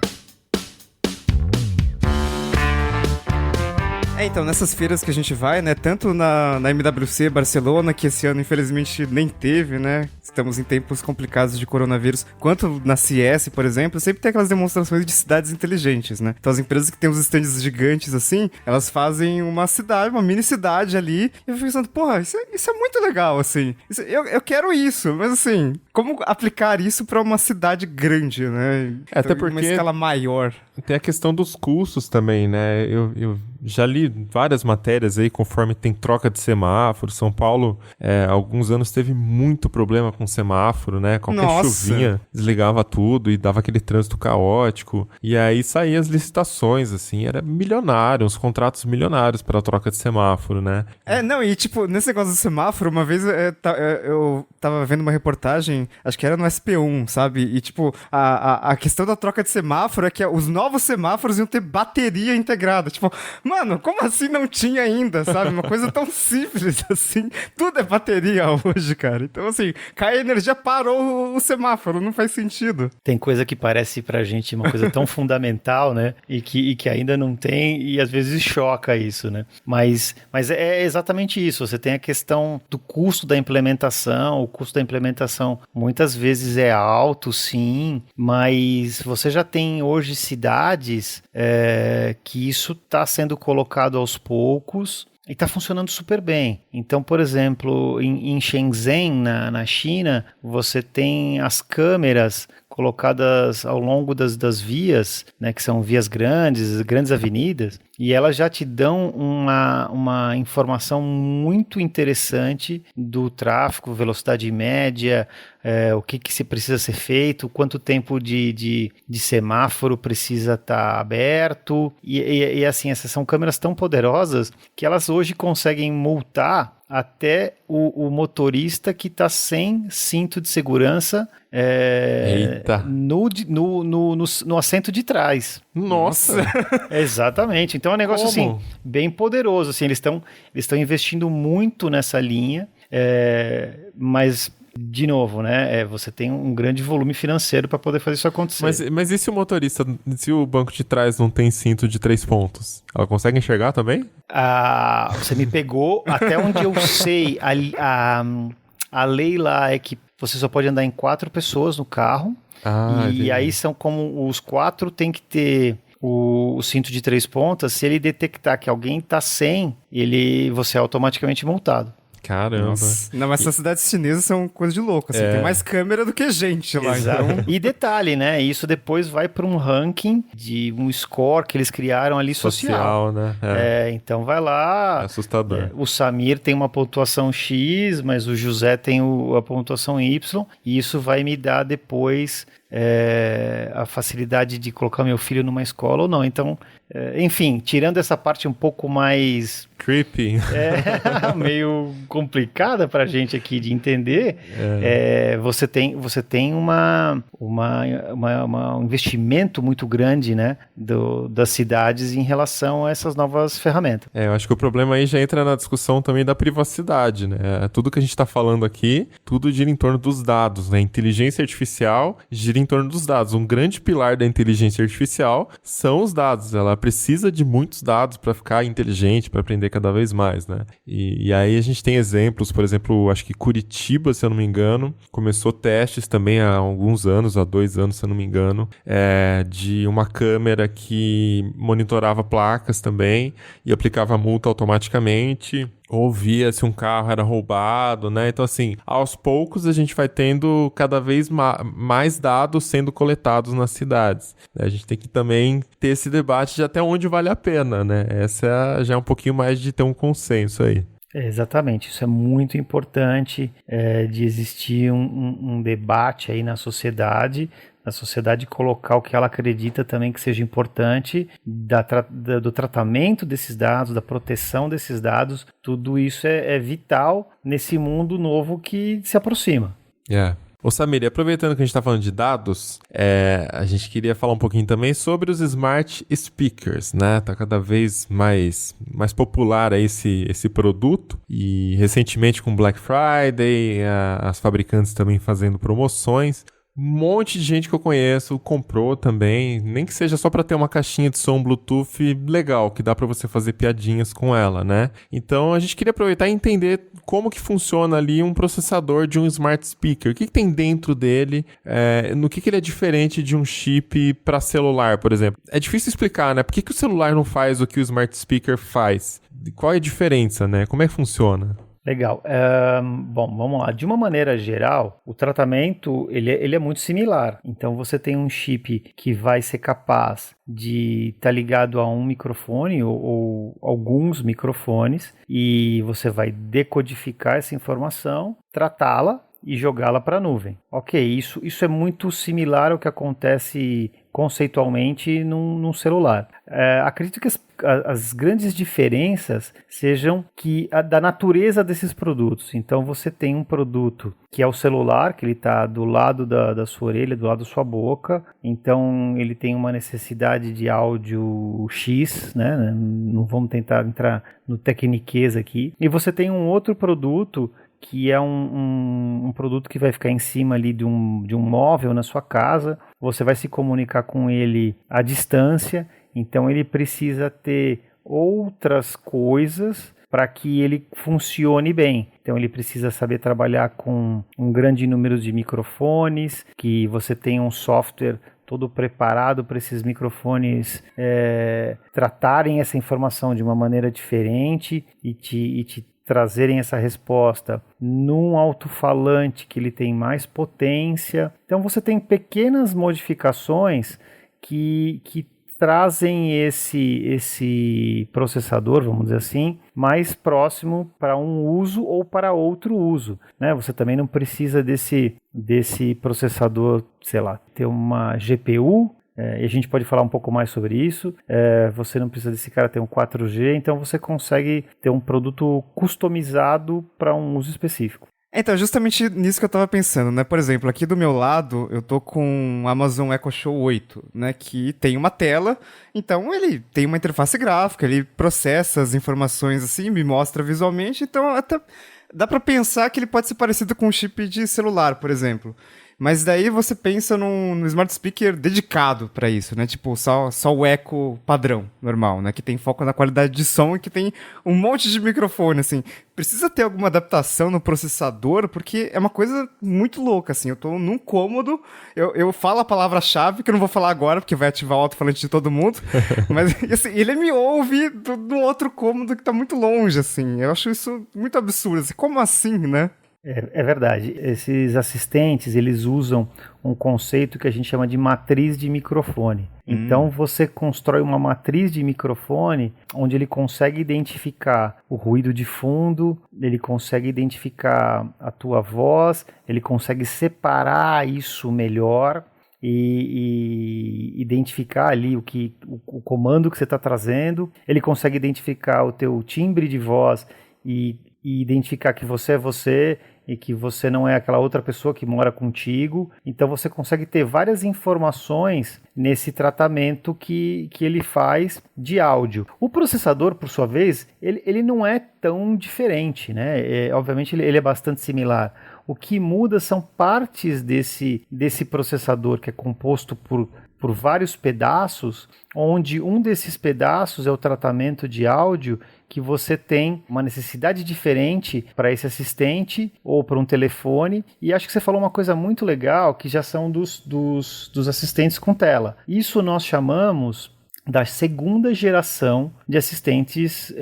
Então, nessas feiras que a gente vai, né, tanto na MWC Barcelona, que esse ano infelizmente nem teve, né, estamos em tempos complicados de coronavírus, quanto na CES, por exemplo, sempre tem aquelas demonstrações de cidades inteligentes, né, então as empresas que têm os estandes gigantes assim, elas fazem uma cidade, uma mini cidade ali, e eu fico pensando, porra, isso é muito legal, assim, eu quero isso, mas assim, como aplicar isso pra uma cidade grande, né, até então, porque uma escala maior. Tem a questão dos custos também, né, eu já li várias matérias aí, conforme tem troca de semáforo. São Paulo, há alguns anos teve muito problema com semáforo, né? Qualquer chuvinha desligava tudo e dava aquele trânsito caótico. E aí saíam as licitações, assim, era milionário, uns contratos milionários para troca de semáforo, né? E tipo, nesse negócio do semáforo, uma vez eu tava vendo uma reportagem, acho que era no SP1, sabe? E tipo, a questão da troca de semáforo é que os novos semáforos iam ter bateria integrada. Tipo, mano, como assim não tinha ainda, sabe? Uma coisa tão simples assim. Tudo é bateria hoje, cara. Então, assim, cai a energia, parou o semáforo, não faz sentido. Tem coisa que parece pra gente uma coisa tão fundamental, né? E que ainda não tem, e às vezes choca isso, né? Mas é exatamente isso. Você tem a questão do custo da implementação. O custo da implementação muitas vezes é alto, sim, mas você já tem hoje cidades que isso está sendo colocado aos poucos e está funcionando super bem. Então, por exemplo, em Shenzhen, na China, você tem as câmeras colocadas ao longo das vias, né, que são vias grandes avenidas, e elas já te dão uma informação muito interessante do tráfego, velocidade média, o que se precisa ser feito, quanto tempo de semáforo precisa estar aberto, e assim, essas são câmeras tão poderosas que elas hoje conseguem multar até o motorista que está sem cinto de segurança no assento de trás. Nossa! Exatamente. Então é um negócio assim, bem poderoso. Assim, eles estão investindo muito nessa linha, mas... De novo, né? Você tem um grande volume financeiro para poder fazer isso acontecer. Mas e se o motorista, se o banco de trás não tem cinto de 3 pontos? Ela consegue enxergar também? Você me pegou. Até onde eu sei, a lei lá é que você só pode andar em 4 pessoas no carro. E aí são como os 4 tem que ter o cinto de 3 pontas. Se ele detectar que alguém está sem, você é automaticamente multado. Caramba. Nossa. Não, mas essas cidades chinesas são coisa de louco, assim, tem mais câmera do que gente lá. Então... E detalhe, né, isso depois vai para um ranking de um score que eles criaram ali social, né? Então vai lá... É assustador. O Samir tem uma pontuação X, mas o José tem a pontuação Y, e isso vai me dar depois... a facilidade de colocar meu filho numa escola ou não. Então, enfim, tirando essa parte um pouco mais... Creepy. Meio complicada pra gente aqui de entender, você tem um investimento muito grande, né, das cidades em relação a essas novas ferramentas. Eu acho que o problema aí já entra na discussão também da privacidade, né? Tudo que a gente está falando aqui, tudo gira em torno dos dados, né? Inteligência artificial gira em torno dos dados. Um grande pilar da inteligência artificial são os dados. Ela precisa de muitos dados para ficar inteligente, para aprender cada vez mais, né? E aí a gente tem exemplos, por exemplo, acho que Curitiba, se eu não me engano, começou testes também há alguns anos, há 2 anos, se eu não me engano, de uma câmera que monitorava placas também e aplicava multa automaticamente. Ou via se um carro era roubado, né? Então, assim, aos poucos a gente vai tendo cada vez mais dados sendo coletados nas cidades. A gente tem que também ter esse debate de até onde vale a pena, né? Essa já é um pouquinho mais de ter um consenso aí. Exatamente, isso é muito importante de existir um debate aí na sociedade colocar o que ela acredita também que seja importante, do tratamento desses dados, da proteção desses dados, tudo isso é vital nesse mundo novo que se aproxima. Ô Samir, aproveitando que a gente está falando de dados, a gente queria falar um pouquinho também sobre os Smart Speakers, né? Tá cada vez mais popular aí esse produto, e recentemente com Black Friday, as fabricantes também fazendo promoções. Um monte de gente que eu conheço comprou também, nem que seja só para ter uma caixinha de som Bluetooth legal, que dá para você fazer piadinhas com ela, né? Então a gente queria aproveitar e entender como que funciona ali um processador de um smart speaker. O que tem dentro dele, no que ele é diferente de um chip para celular, por exemplo. É difícil explicar, né? Por que o celular não faz o que o smart speaker faz? Qual é a diferença, né? Como é que funciona? Legal. Bom, vamos lá. De uma maneira geral, o tratamento ele é muito similar. Então você tem um chip que vai ser capaz de estar ligado a um microfone ou alguns microfones e você vai decodificar essa informação, tratá-la e jogá-la para a nuvem. Ok, isso é muito similar ao que acontece conceitualmente num celular. Acredito que as grandes diferenças sejam da natureza desses produtos. Então você tem um produto que é o celular, que ele está do lado da sua orelha, do lado da sua boca. Então ele tem uma necessidade de áudio X, né? Não vamos tentar entrar no tecniquez aqui. E você tem um outro produto que é um produto que vai ficar em cima ali de um móvel na sua casa. Você vai se comunicar com ele à distância, então ele precisa ter outras coisas para que ele funcione bem. Então ele precisa saber trabalhar com um grande número de microfones, que você tenha um software todo preparado para esses microfones tratarem essa informação de uma maneira diferente e te trazerem essa resposta num alto-falante que ele tem mais potência. Então você tem pequenas modificações que trazem esse processador, vamos dizer assim, mais próximo para um uso ou para outro uso, né? Você também não precisa desse processador, sei lá, ter uma GPU, e a gente pode falar um pouco mais sobre isso. Você não precisa desse cara ter um 4G, então você consegue ter um produto customizado para um uso específico. Então, justamente nisso que eu tava pensando, né? Por exemplo, aqui do meu lado, eu tô com o Amazon Echo Show 8, né? Que tem uma tela, então ele tem uma interface gráfica, ele processa as informações assim, me mostra visualmente, então até dá pra pensar que ele pode ser parecido com um chip de celular, por exemplo. Mas daí você pensa num smart speaker dedicado para isso, né? Tipo, só o Echo padrão, normal, né? Que tem foco na qualidade de som e que tem um monte de microfone, assim. Precisa ter alguma adaptação no processador, porque é uma coisa muito louca, assim. Eu tô num cômodo, eu falo a palavra-chave, que eu não vou falar agora, porque vai ativar o alto-falante de todo mundo. Mas, assim, ele me ouve do outro cômodo que tá muito longe, assim. Eu acho isso muito absurdo. Assim, como assim, né? É verdade. Esses assistentes, eles usam um conceito que a gente chama de matriz de microfone. Então você constrói uma matriz de microfone onde ele consegue identificar o ruído de fundo, ele consegue identificar a tua voz, ele consegue separar isso melhor e identificar ali o comando que você está trazendo. Ele consegue identificar o teu timbre de voz e identificar que você é você e que você não é aquela outra pessoa que mora contigo. Então você consegue ter várias informações nesse tratamento que ele faz de áudio. O processador, por sua vez, ele não é tão diferente, né? Obviamente ele é bastante similar. O que muda são partes desse processador, que é composto por vários pedaços, onde um desses pedaços é o tratamento de áudio, que você tem uma necessidade diferente para esse assistente ou para um telefone. E acho que você falou uma coisa muito legal, que já são dos assistentes com tela. Isso nós chamamos da segunda geração de assistentes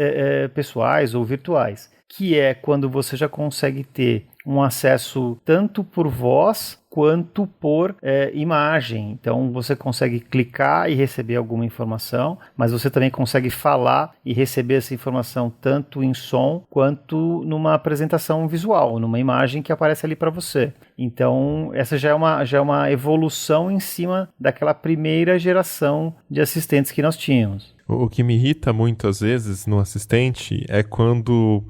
pessoais ou virtuais, que é quando você já consegue ter um acesso tanto por voz quanto por imagem. Então você consegue clicar e receber alguma informação, mas você também consegue falar e receber essa informação tanto em som quanto numa apresentação visual, numa imagem que aparece ali para você. Então essa já é uma evolução em cima daquela primeira geração de assistentes que nós tínhamos. O que me irrita muito, às vezes, no assistente é quando,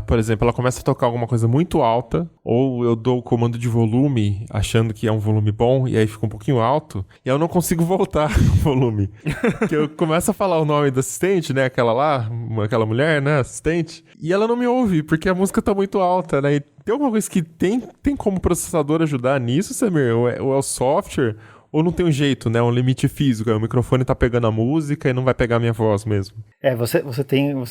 por exemplo, ela começa a tocar alguma coisa muito alta, ou eu dou o comando de volume, achando que é um volume bom, e aí fica um pouquinho alto, e eu não consigo voltar o volume. Porque eu começo a falar o nome do assistente, né, aquela mulher, né, assistente, e ela não me ouve, porque a música tá muito alta, né, e tem alguma coisa que tem como processador ajudar nisso, Samir? Ou é o software? Ou não tem um jeito, né? Um limite físico. O microfone tá pegando a música e não vai pegar a minha voz mesmo. Você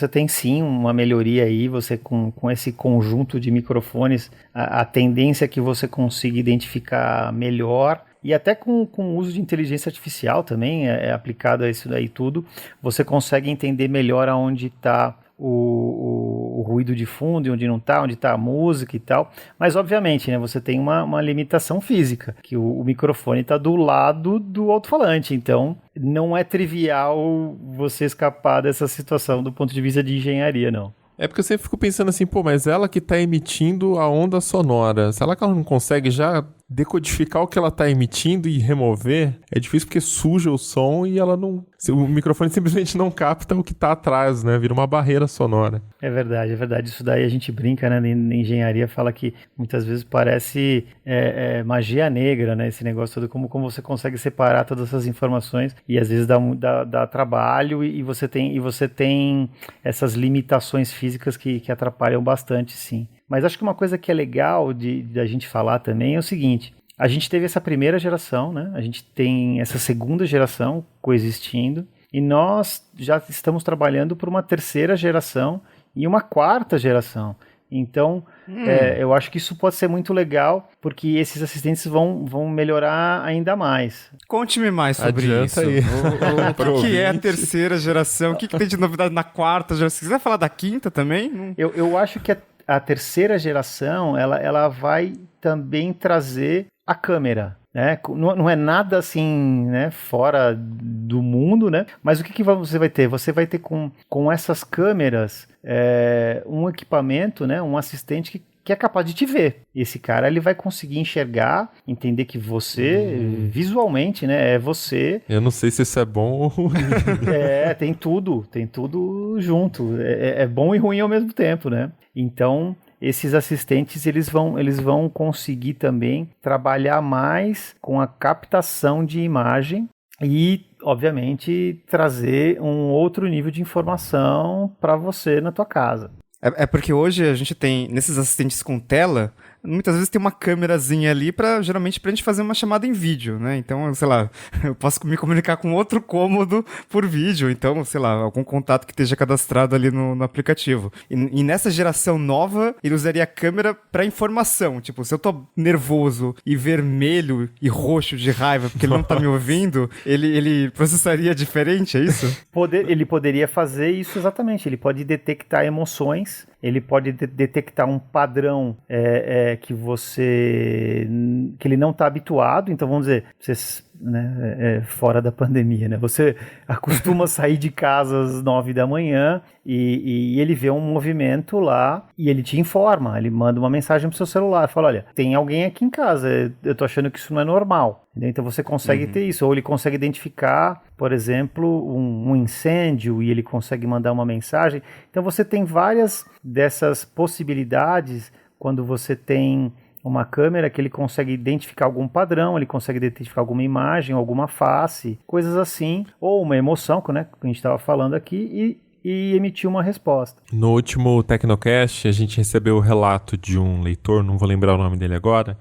tem sim uma melhoria aí. Você com esse conjunto de microfones, a tendência é que você consiga identificar melhor. E até com o uso de inteligência artificial também é aplicado a isso daí tudo. Você consegue entender melhor aonde está o ruído de fundo e onde não está, onde está a música e tal. Mas, obviamente, né, você tem uma limitação física, que o microfone está do lado do alto-falante. Então, não é trivial você escapar dessa situação do ponto de vista de engenharia, não. É porque eu sempre fico pensando assim, pô, mas ela que tá emitindo a onda sonora, será que ela não consegue já decodificar o que ela tá emitindo e remover? É difícil porque suja o som e ela não... O microfone simplesmente não capta o que tá atrás, né? Vira uma barreira sonora. É verdade, é verdade. Isso daí a gente brinca, né? Na engenharia fala que muitas vezes parece magia negra, né? Esse negócio todo, como você consegue separar todas essas informações e às vezes dá trabalho e você tem essas limitações físicas que atrapalham bastante, sim. Mas acho que uma coisa que é legal de a gente falar também é o seguinte: a gente teve essa primeira geração, né? A gente tem essa segunda geração coexistindo e nós já estamos trabalhando por uma terceira geração e uma quarta geração. Então, eu acho que isso pode ser muito legal, porque esses assistentes vão melhorar ainda mais. Conte-me mais sobre isso. Aí. O que é a terceira geração? O que tem de novidade na quarta geração? Se quiser falar da quinta também? Eu acho que a terceira geração ela vai também trazer a câmera. Né? Não é nada assim, né, fora do mundo, né? Mas o que você vai ter? Você vai ter com essas câmeras um equipamento, né, um assistente que é capaz de te ver. E esse cara ele vai conseguir enxergar, entender que você, visualmente, né, é você. Eu não sei se isso é bom ou ruim. Tem tudo junto. É bom e ruim ao mesmo tempo, né? Então, esses assistentes eles vão conseguir também trabalhar mais com a captação de imagem e, obviamente, trazer um outro nível de informação para você na tua casa. É porque hoje a gente tem, nesses assistentes com tela, muitas vezes tem uma câmerazinha ali geralmente pra gente fazer uma chamada em vídeo, né? Então, sei lá, eu posso me comunicar com outro cômodo por vídeo, então, sei lá, algum contato que esteja cadastrado ali no aplicativo. E nessa geração nova, ele usaria a câmera pra informação, tipo, se eu tô nervoso e vermelho e roxo de raiva porque ele não tá me ouvindo, ele processaria diferente, é isso? Ele poderia fazer isso exatamente, ele pode detectar emoções, ele pode detectar um padrão que ele não está habituado. Então vamos dizer, você, né, fora da pandemia, né, você acostuma sair de casa às 9 da manhã e ele vê um movimento lá e ele te informa, ele manda uma mensagem pro seu celular, fala, olha, tem alguém aqui em casa, eu tô achando que isso não é normal. Então você consegue ter isso, ou ele consegue identificar, por exemplo, um incêndio e ele consegue mandar uma mensagem. Então você tem várias dessas possibilidades quando você tem uma câmera que ele consegue identificar algum padrão, ele consegue identificar alguma imagem, alguma face, coisas assim, ou uma emoção, né, que a gente estava falando aqui, e emitir uma resposta. No último Tecnocast, a gente recebeu o relato de um leitor, não vou lembrar o nome dele agora,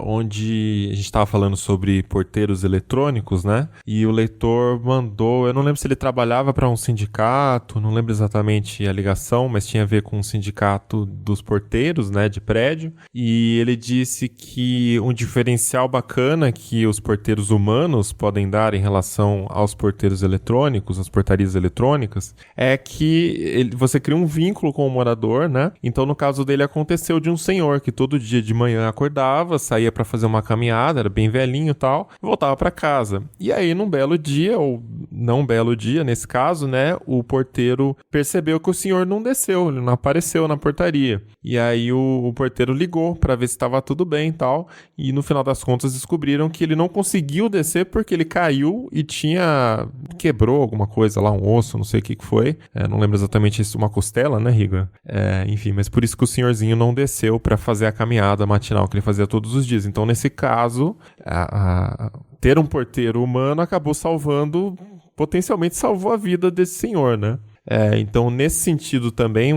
onde a gente estava falando sobre porteiros eletrônicos, né? E o leitor mandou, eu não lembro se ele trabalhava para um sindicato, não lembro exatamente a ligação, mas tinha a ver com um sindicato dos porteiros, né, de prédio, e ele disse que um diferencial bacana que os porteiros humanos podem dar em relação aos porteiros eletrônicos, às portarias eletrônicas, é que você cria um vínculo com o morador, né? Então, no caso dele, aconteceu de um senhor que todo dia de manhã acordava, saía para fazer uma caminhada, era bem velhinho e tal, voltava para casa. E aí, num belo dia, ou não um belo dia, nesse caso, né? O porteiro percebeu que o senhor não desceu, ele não apareceu na portaria. E aí, o porteiro ligou para ver se estava tudo bem e tal. E, no final das contas, descobriram que ele não conseguiu descer porque ele caiu e quebrou alguma coisa lá, um osso, não sei o que foi. Não lembro exatamente isso, uma costela, né, Riga? Enfim, mas por isso que o senhorzinho não desceu para fazer a caminhada matinal que ele fazia todos os dias. Então, nesse caso, ter um porteiro humano acabou potencialmente salvou a vida desse senhor, né? Então, nesse sentido também,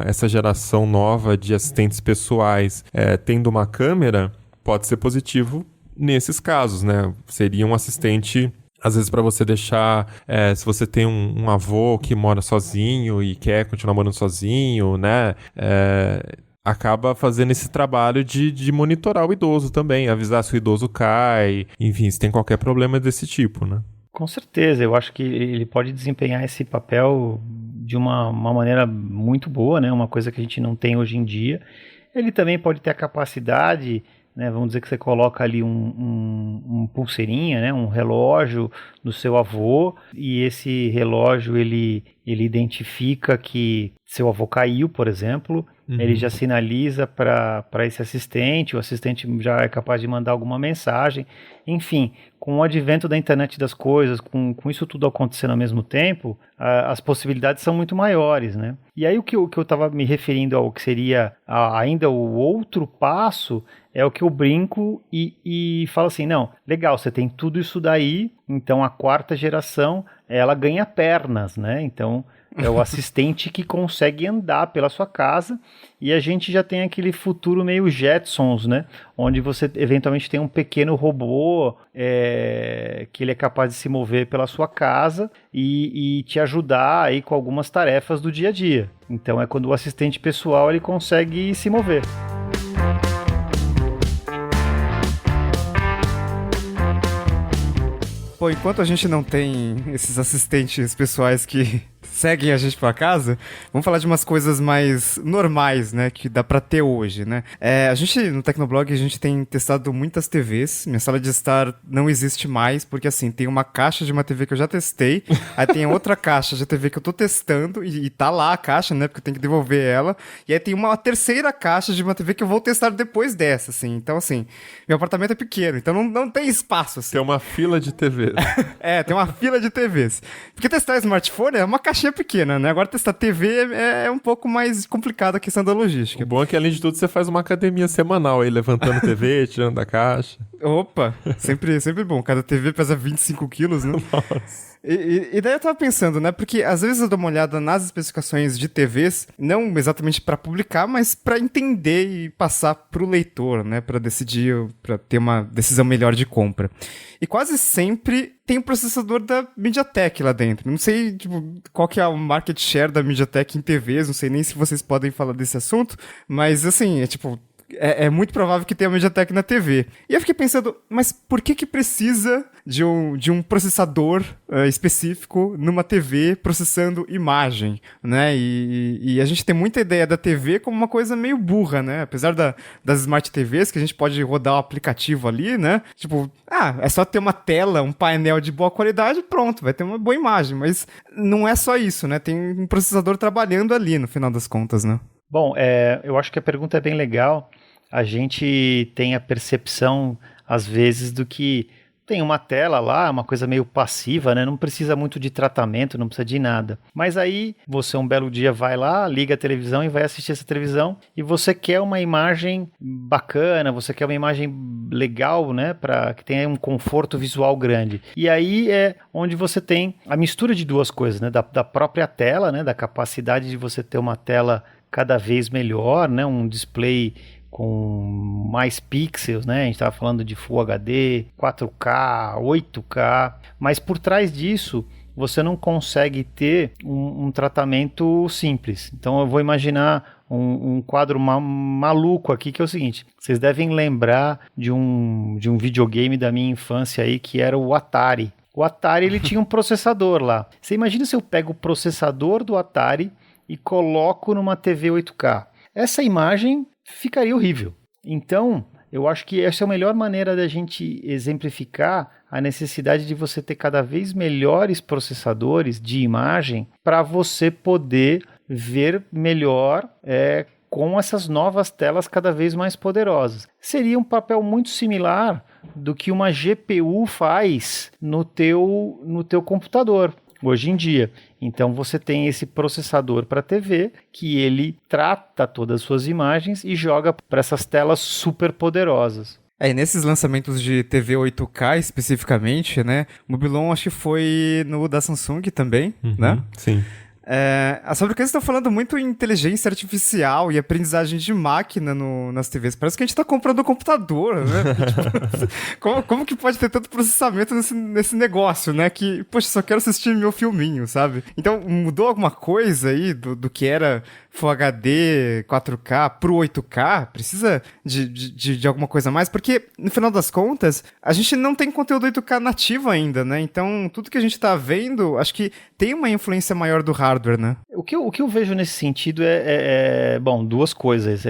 essa geração nova de assistentes pessoais tendo uma câmera pode ser positivo nesses casos, né? Seria um assistente... Às vezes para você deixar, se você tem um avô que mora sozinho e quer continuar morando sozinho, né, acaba fazendo esse trabalho de monitorar o idoso também, avisar se o idoso cai, enfim, se tem qualquer problema desse tipo, né. Com certeza, eu acho que ele pode desempenhar esse papel de uma maneira muito boa, né? Uma coisa que a gente não tem hoje em dia. Ele também pode ter a capacidade, né, vamos dizer que você coloca ali um pulseirinha, né, um relógio do seu avô, e esse relógio ele identifica que seu avô caiu, por exemplo, ele já sinaliza para esse assistente, o assistente já é capaz de mandar alguma mensagem. Enfim, com o advento da internet das coisas, com isso tudo acontecendo ao mesmo tempo, as possibilidades são muito maiores, né? E aí o que eu estava me referindo ao que seria ainda o outro passo é o que eu brinco e falo assim, não, legal, você tem tudo isso daí, então a quarta geração, ela ganha pernas, né? Então é o assistente que consegue andar pela sua casa, e a gente já tem aquele futuro meio Jetsons, né? Onde você eventualmente tem um pequeno robô que ele é capaz de se mover pela sua casa e te ajudar aí com algumas tarefas do dia a dia. Então é quando o assistente pessoal ele consegue se mover. Pô, enquanto a gente não tem esses assistentes pessoais que seguem a gente pra casa, vamos falar de umas coisas mais normais, né, que dá pra ter hoje, né? A gente, no Tecnoblog, a gente tem testado muitas TVs. Minha sala de estar não existe mais, porque assim, tem uma caixa de uma TV que eu já testei, aí tem outra caixa de TV que eu tô testando, e tá lá a caixa, né, porque eu tenho que devolver ela, e aí tem uma terceira caixa de uma TV que eu vou testar depois dessa, assim. Então, assim, meu apartamento é pequeno, então não tem espaço, assim. Tem uma fila de TVs. Tem uma fila de TVs. Porque testar smartphone é uma caixinha pequena, né? Agora testar TV é um pouco mais complicado a questão da logística. O bom é que, além de tudo, você faz uma academia semanal aí, levantando TV, tirando da caixa. Opa, sempre bom. Cada TV pesa 25 quilos, né? Nossa. E daí eu tava pensando, né? Porque às vezes eu dou uma olhada nas especificações de TVs, não exatamente para publicar, mas para entender e passar pro leitor, né? Para decidir, para ter uma decisão melhor de compra. E quase sempre tem um processador da MediaTek lá dentro. Não sei, tipo, qual que é o market share da MediaTek em TVs, não sei nem se vocês podem falar desse assunto, mas assim, é muito provável que tenha MediaTek na TV. E eu fiquei pensando, mas por que precisa de um processador específico numa TV processando imagem, né? E a gente tem muita ideia da TV como uma coisa meio burra, né? Apesar das Smart TVs, que a gente pode rodar o aplicativo ali, né? Tipo, é só ter uma tela, um painel de boa qualidade, pronto, vai ter uma boa imagem. Mas não é só isso, né? Tem um processador trabalhando ali, no final das contas, né? Bom, eu acho que a pergunta é bem legal. A gente tem a percepção, às vezes, do que tem uma tela lá, uma coisa meio passiva, né? Não precisa muito de tratamento, não precisa de nada. Mas aí, você um belo dia vai lá, liga a televisão e vai assistir essa televisão, e você quer uma imagem bacana, você quer uma imagem legal, né? Para que tenha um conforto visual grande. E aí é onde você tem a mistura de duas coisas, né? Da própria tela, né? Da capacidade de você ter uma tela cada vez melhor, né? Um display com mais pixels, né? A gente estava falando de Full HD, 4K, 8K, mas por trás disso você não consegue ter um tratamento simples. Então eu vou imaginar um quadro maluco aqui, que é o seguinte: vocês devem lembrar de um videogame da minha infância aí, que era o Atari. O Atari, ele tinha um processador lá. Você imagina se eu pego o processador do Atari e coloco numa TV 8K. Essa imagem ficaria horrível. Então, eu acho que essa é a melhor maneira da gente exemplificar a necessidade de você ter cada vez melhores processadores de imagem para você poder ver melhor com essas novas telas cada vez mais poderosas. Seria um papel muito similar do que uma GPU faz no teu computador hoje em dia. Então você tem esse processador para TV que ele trata todas as suas imagens e joga para essas telas super poderosas. E nesses lançamentos de TV 8K especificamente, né? O Mobilon acho que foi no da Samsung também, né? Sim. As fabricantes estão falando muito em inteligência artificial e aprendizagem de máquina nas TVs. Parece que a gente está comprando um computador, né? Como que pode ter tanto processamento nesse negócio, né? Que, poxa, só quero assistir meu filminho, sabe? Então, mudou alguma coisa aí do que era Full HD, 4K pro 8K? Precisa de alguma coisa a mais? Porque, no final das contas, a gente não tem conteúdo 8K nativo ainda, né? Então, tudo que a gente tá vendo, acho que tem uma influência maior do hardware, né? O que eu vejo nesse sentido bom, duas coisas.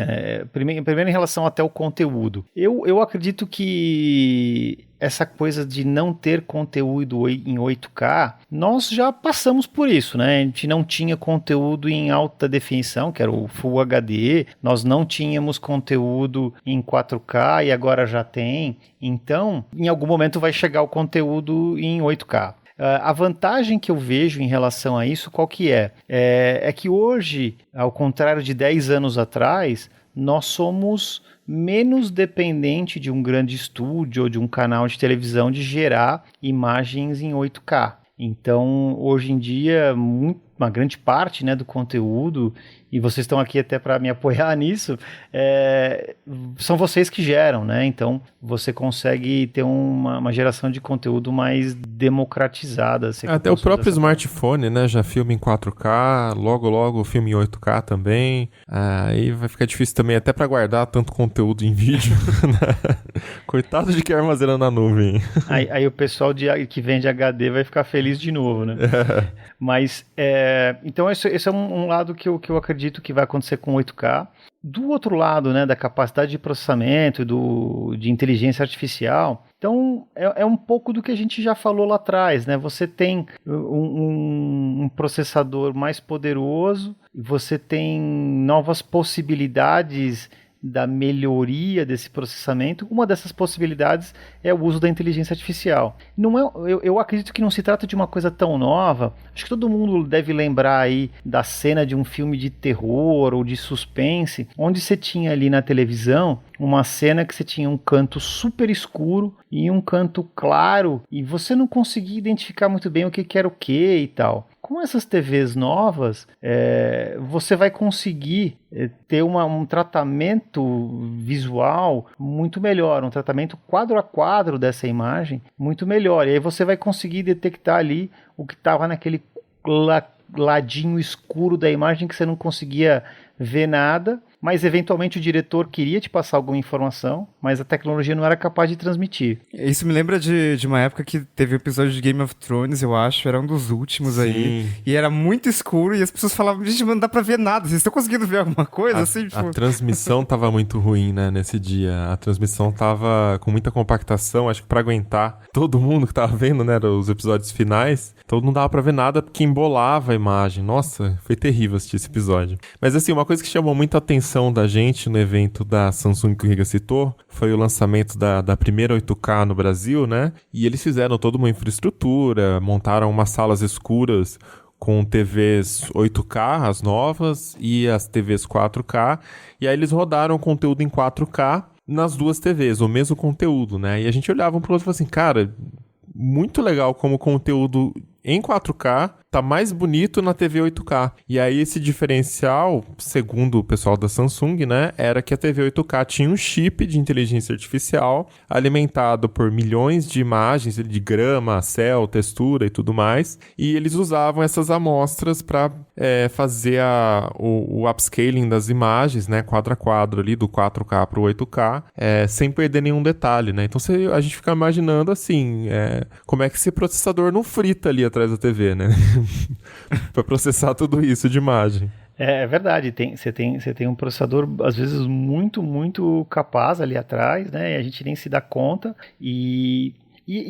Primeiro em relação até ao conteúdo. Eu acredito que essa coisa de não ter conteúdo em 8K, nós já passamos por isso, né? A gente não tinha conteúdo em alta definição, que era o Full HD, nós não tínhamos conteúdo em 4K e agora já tem. Então, em algum momento vai chegar o conteúdo em 8K. A vantagem que eu vejo em relação a isso, qual que é? É que hoje, ao contrário de 10 anos atrás, nós somos menos dependente de um grande estúdio ou de um canal de televisão de gerar imagens em 8K. Então, hoje em dia, uma grande parte, né, do conteúdo, e vocês estão aqui até para me apoiar nisso, são vocês que geram, né? Então, você consegue ter uma geração de conteúdo mais democratizada. Até o próprio smartphone, né, já filma em 4K, logo filma em 8K também. Aí vai ficar difícil também até para guardar tanto conteúdo em vídeo. Né? Coitado de quem armazena na nuvem. Aí o pessoal que vende HD vai ficar feliz de novo, né? Mas, então esse é um lado que eu acredito que vai acontecer com 8K. Do outro lado, né, da capacidade de processamento, de inteligência artificial, então é um pouco do que a gente já falou lá atrás, né? Você tem um processador mais poderoso, você tem novas possibilidades da melhoria desse processamento. Uma dessas possibilidades é o uso da inteligência artificial. Eu acredito que não se trata de uma coisa tão nova. Acho que todo mundo deve lembrar aí da cena de um filme de terror ou de suspense, onde você tinha ali na televisão uma cena que você tinha um canto super escuro e um canto claro, e você não conseguia identificar muito bem o que era o que e tal. Com essas TVs novas, você vai conseguir ter um tratamento visual muito melhor, um tratamento quadro a quadro dessa imagem muito melhor. E aí você vai conseguir detectar ali o que estava naquele ladinho escuro da imagem que você não conseguia ver nada, mas eventualmente o diretor queria te passar alguma informação, mas a tecnologia não era capaz de transmitir. Isso me lembra de uma época que teve o episódio de Game of Thrones, eu acho, era um dos últimos. Sim. Aí, e era muito escuro e as pessoas falavam, gente, não dá pra ver nada, vocês estão conseguindo ver alguma coisa? A transmissão tava muito ruim, né, nesse dia, a transmissão tava com muita compactação, acho que pra aguentar todo mundo que tava vendo, né, os episódios finais, então não dava pra ver nada porque embolava a imagem. Nossa, foi terrível assistir esse episódio. Mas assim, uma coisa que chamou muita atenção da gente no evento da Samsung que o Riga citou foi o lançamento da primeira 8K no Brasil, né? E eles fizeram toda uma infraestrutura, montaram umas salas escuras com TVs 8K, as novas, e as TVs 4K, e aí eles rodaram o conteúdo em 4K nas duas TVs, o mesmo conteúdo, né? E a gente olhava um pro outro e falava assim, cara, muito legal como o conteúdo em 4K tá mais bonito na TV 8K. E aí esse diferencial, segundo o pessoal da Samsung, né, era que a TV 8K tinha um chip de inteligência artificial alimentado por milhões de imagens de grama, céu, textura e tudo mais. E eles usavam essas amostras para fazer o upscaling das imagens, né, quadro a quadro ali, do 4K para o 8K, sem perder nenhum detalhe, né? Então a gente fica imaginando assim, como é que esse processador não frita ali atrás da TV, né? Para processar tudo isso de imagem. É verdade, você tem um processador às vezes muito, muito capaz ali atrás, né? E a gente nem se dá conta. E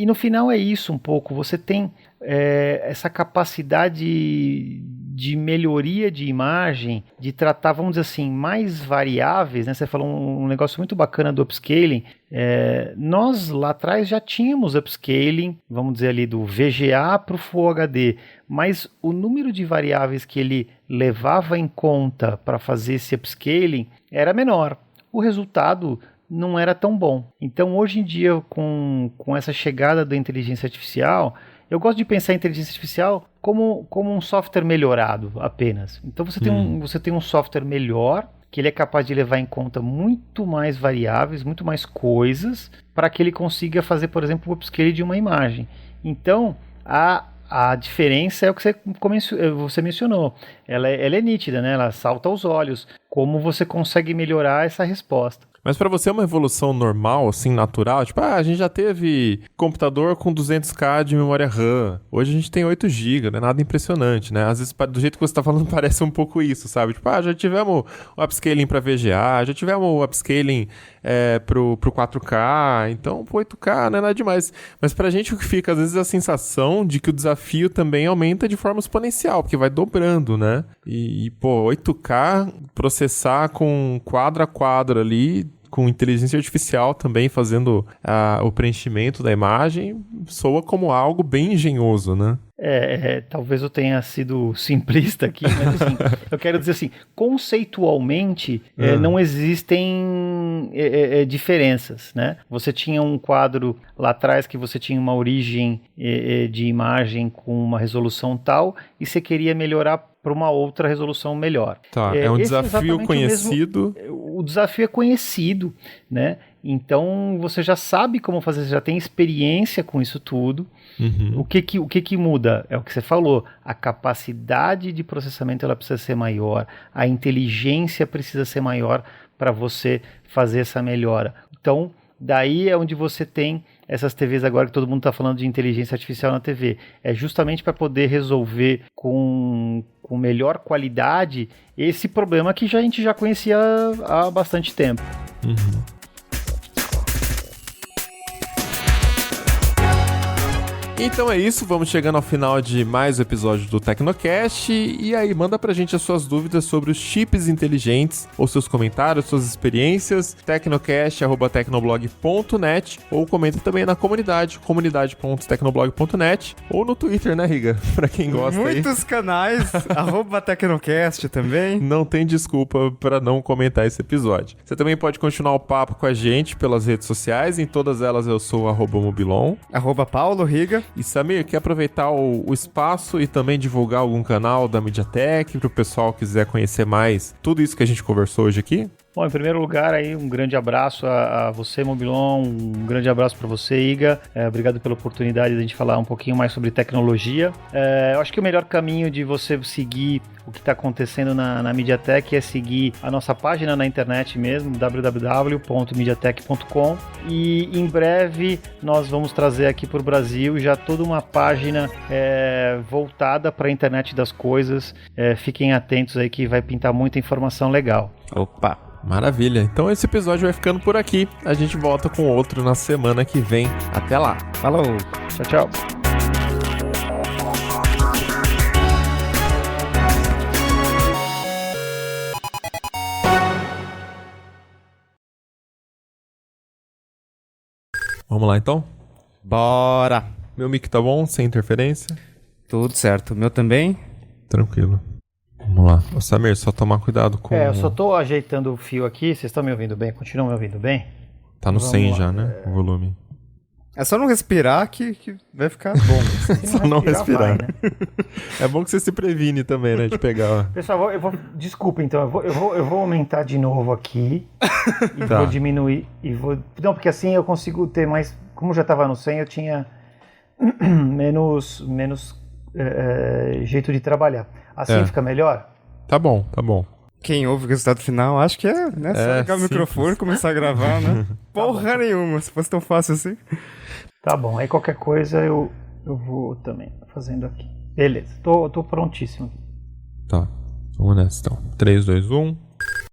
no final é isso um pouco, você tem essa capacidade de melhoria de imagem, de tratar, vamos dizer assim, mais variáveis, né? Você falou um negócio muito bacana do upscaling. Nós lá atrás já tínhamos upscaling, vamos dizer ali, do VGA para o Full HD, mas o número de variáveis que ele levava em conta para fazer esse upscaling era menor. O resultado não era tão bom. Então, hoje em dia, com essa chegada da inteligência artificial, eu gosto de pensar em inteligência artificial como um software melhorado apenas. Então, você tem um software melhor, que ele é capaz de levar em conta muito mais variáveis, muito mais coisas, para que ele consiga fazer, por exemplo, o upscale de uma imagem. Então, a diferença é o que você mencionou. Ela é nítida, né? Ela salta aos olhos. como você consegue melhorar essa resposta. Mas pra você é uma evolução normal, assim, natural? Tipo, a gente já teve computador com 200k de memória RAM. Hoje a gente tem 8 GB, não é nada impressionante, né? Às vezes, do jeito que você tá falando, parece um pouco isso, sabe? Tipo, já tivemos o upscaling pra VGA, já tivemos o upscaling pro 4K, então, 8K não é nada demais. Mas pra gente o que fica, às vezes, é a sensação de que o desafio também aumenta de forma exponencial, porque vai dobrando, né? E 8K, processar com quadro a quadro ali, com inteligência artificial também fazendo o preenchimento da imagem, soa como algo bem engenhoso, né? Talvez eu tenha sido simplista aqui, mas assim, eu quero dizer assim, conceitualmente não existem diferenças, né? Você tinha um quadro lá atrás que você tinha uma origem de imagem com uma resolução tal e você queria melhorar para uma outra resolução melhor. Tá, é um desafio conhecido. O desafio é conhecido, né? Então você já sabe como fazer, você já tem experiência com isso tudo. Uhum. O que muda? É o que você falou, a capacidade de processamento ela precisa ser maior, a inteligência precisa ser maior para você fazer essa melhora. Então, daí é onde você tem essas TVs agora que todo mundo está falando de inteligência artificial na TV. É justamente para poder resolver com melhor qualidade esse problema que a gente já conhecia há bastante tempo. Uhum. Então é isso, vamos chegando ao final de mais um episódio do Tecnocast. E aí, manda pra gente as suas dúvidas sobre os chips inteligentes, ou seus comentários, suas experiências, tecnocast@tecnoblog.net, ou comenta também na comunidade.tecnoblog.net, ou no Twitter, né, Riga? Pra quem gosta Muitos canais, @tecnocast também. Não tem desculpa pra não comentar esse episódio. Você também pode continuar o papo com a gente pelas redes sociais, em todas elas eu sou @mobilon. @Paulo Riga. E Samir, quer aproveitar o espaço e também divulgar algum canal da MediaTek para o pessoal que quiser conhecer mais tudo isso que a gente conversou hoje aqui? Bom, em primeiro lugar, aí, um grande abraço a você, Mobilon, um grande abraço para você, Iga. Obrigado pela oportunidade de a gente falar um pouquinho mais sobre tecnologia. Eu acho que o melhor caminho de você seguir o que está acontecendo na MediaTek é seguir a nossa página na internet mesmo, www.mediatek.com, e em breve nós vamos trazer aqui para o Brasil já toda uma página voltada para a internet das coisas. Fiquem atentos aí que vai pintar muita informação legal. Opa! Maravilha, então esse episódio vai ficando por aqui. A gente volta com outro na semana que vem. Até lá. Falou. Tchau, tchau. Vamos lá então? Bora! Meu mic tá bom? Sem interferência? Tudo certo. O meu também? Tranquilo. Vamos lá. Ô, Samir, só tomar cuidado com... eu só tô ajeitando o fio aqui. Vocês estão me ouvindo bem? Continuam me ouvindo bem? Tá no 100 já, né? O volume. É só não respirar que vai ficar bom. Só não respirar. Vai, né? É bom que você se previne também, né? De pegar... Pessoal, desculpa, então. Eu vou aumentar de novo aqui. E vou diminuir. Não, porque assim eu consigo ter mais... Como já tava no 100, eu tinha menos jeito de trabalhar. Assim fica melhor? Tá bom, tá bom. Quem ouve o resultado final, acho que né? Só ligar o microfone e começar a gravar, né? Porra nenhuma, se fosse tão fácil assim. Tá bom, aí qualquer coisa eu vou também fazendo aqui. Beleza, tô prontíssimo. Tá, vamos nessa então. 3, 2, 1...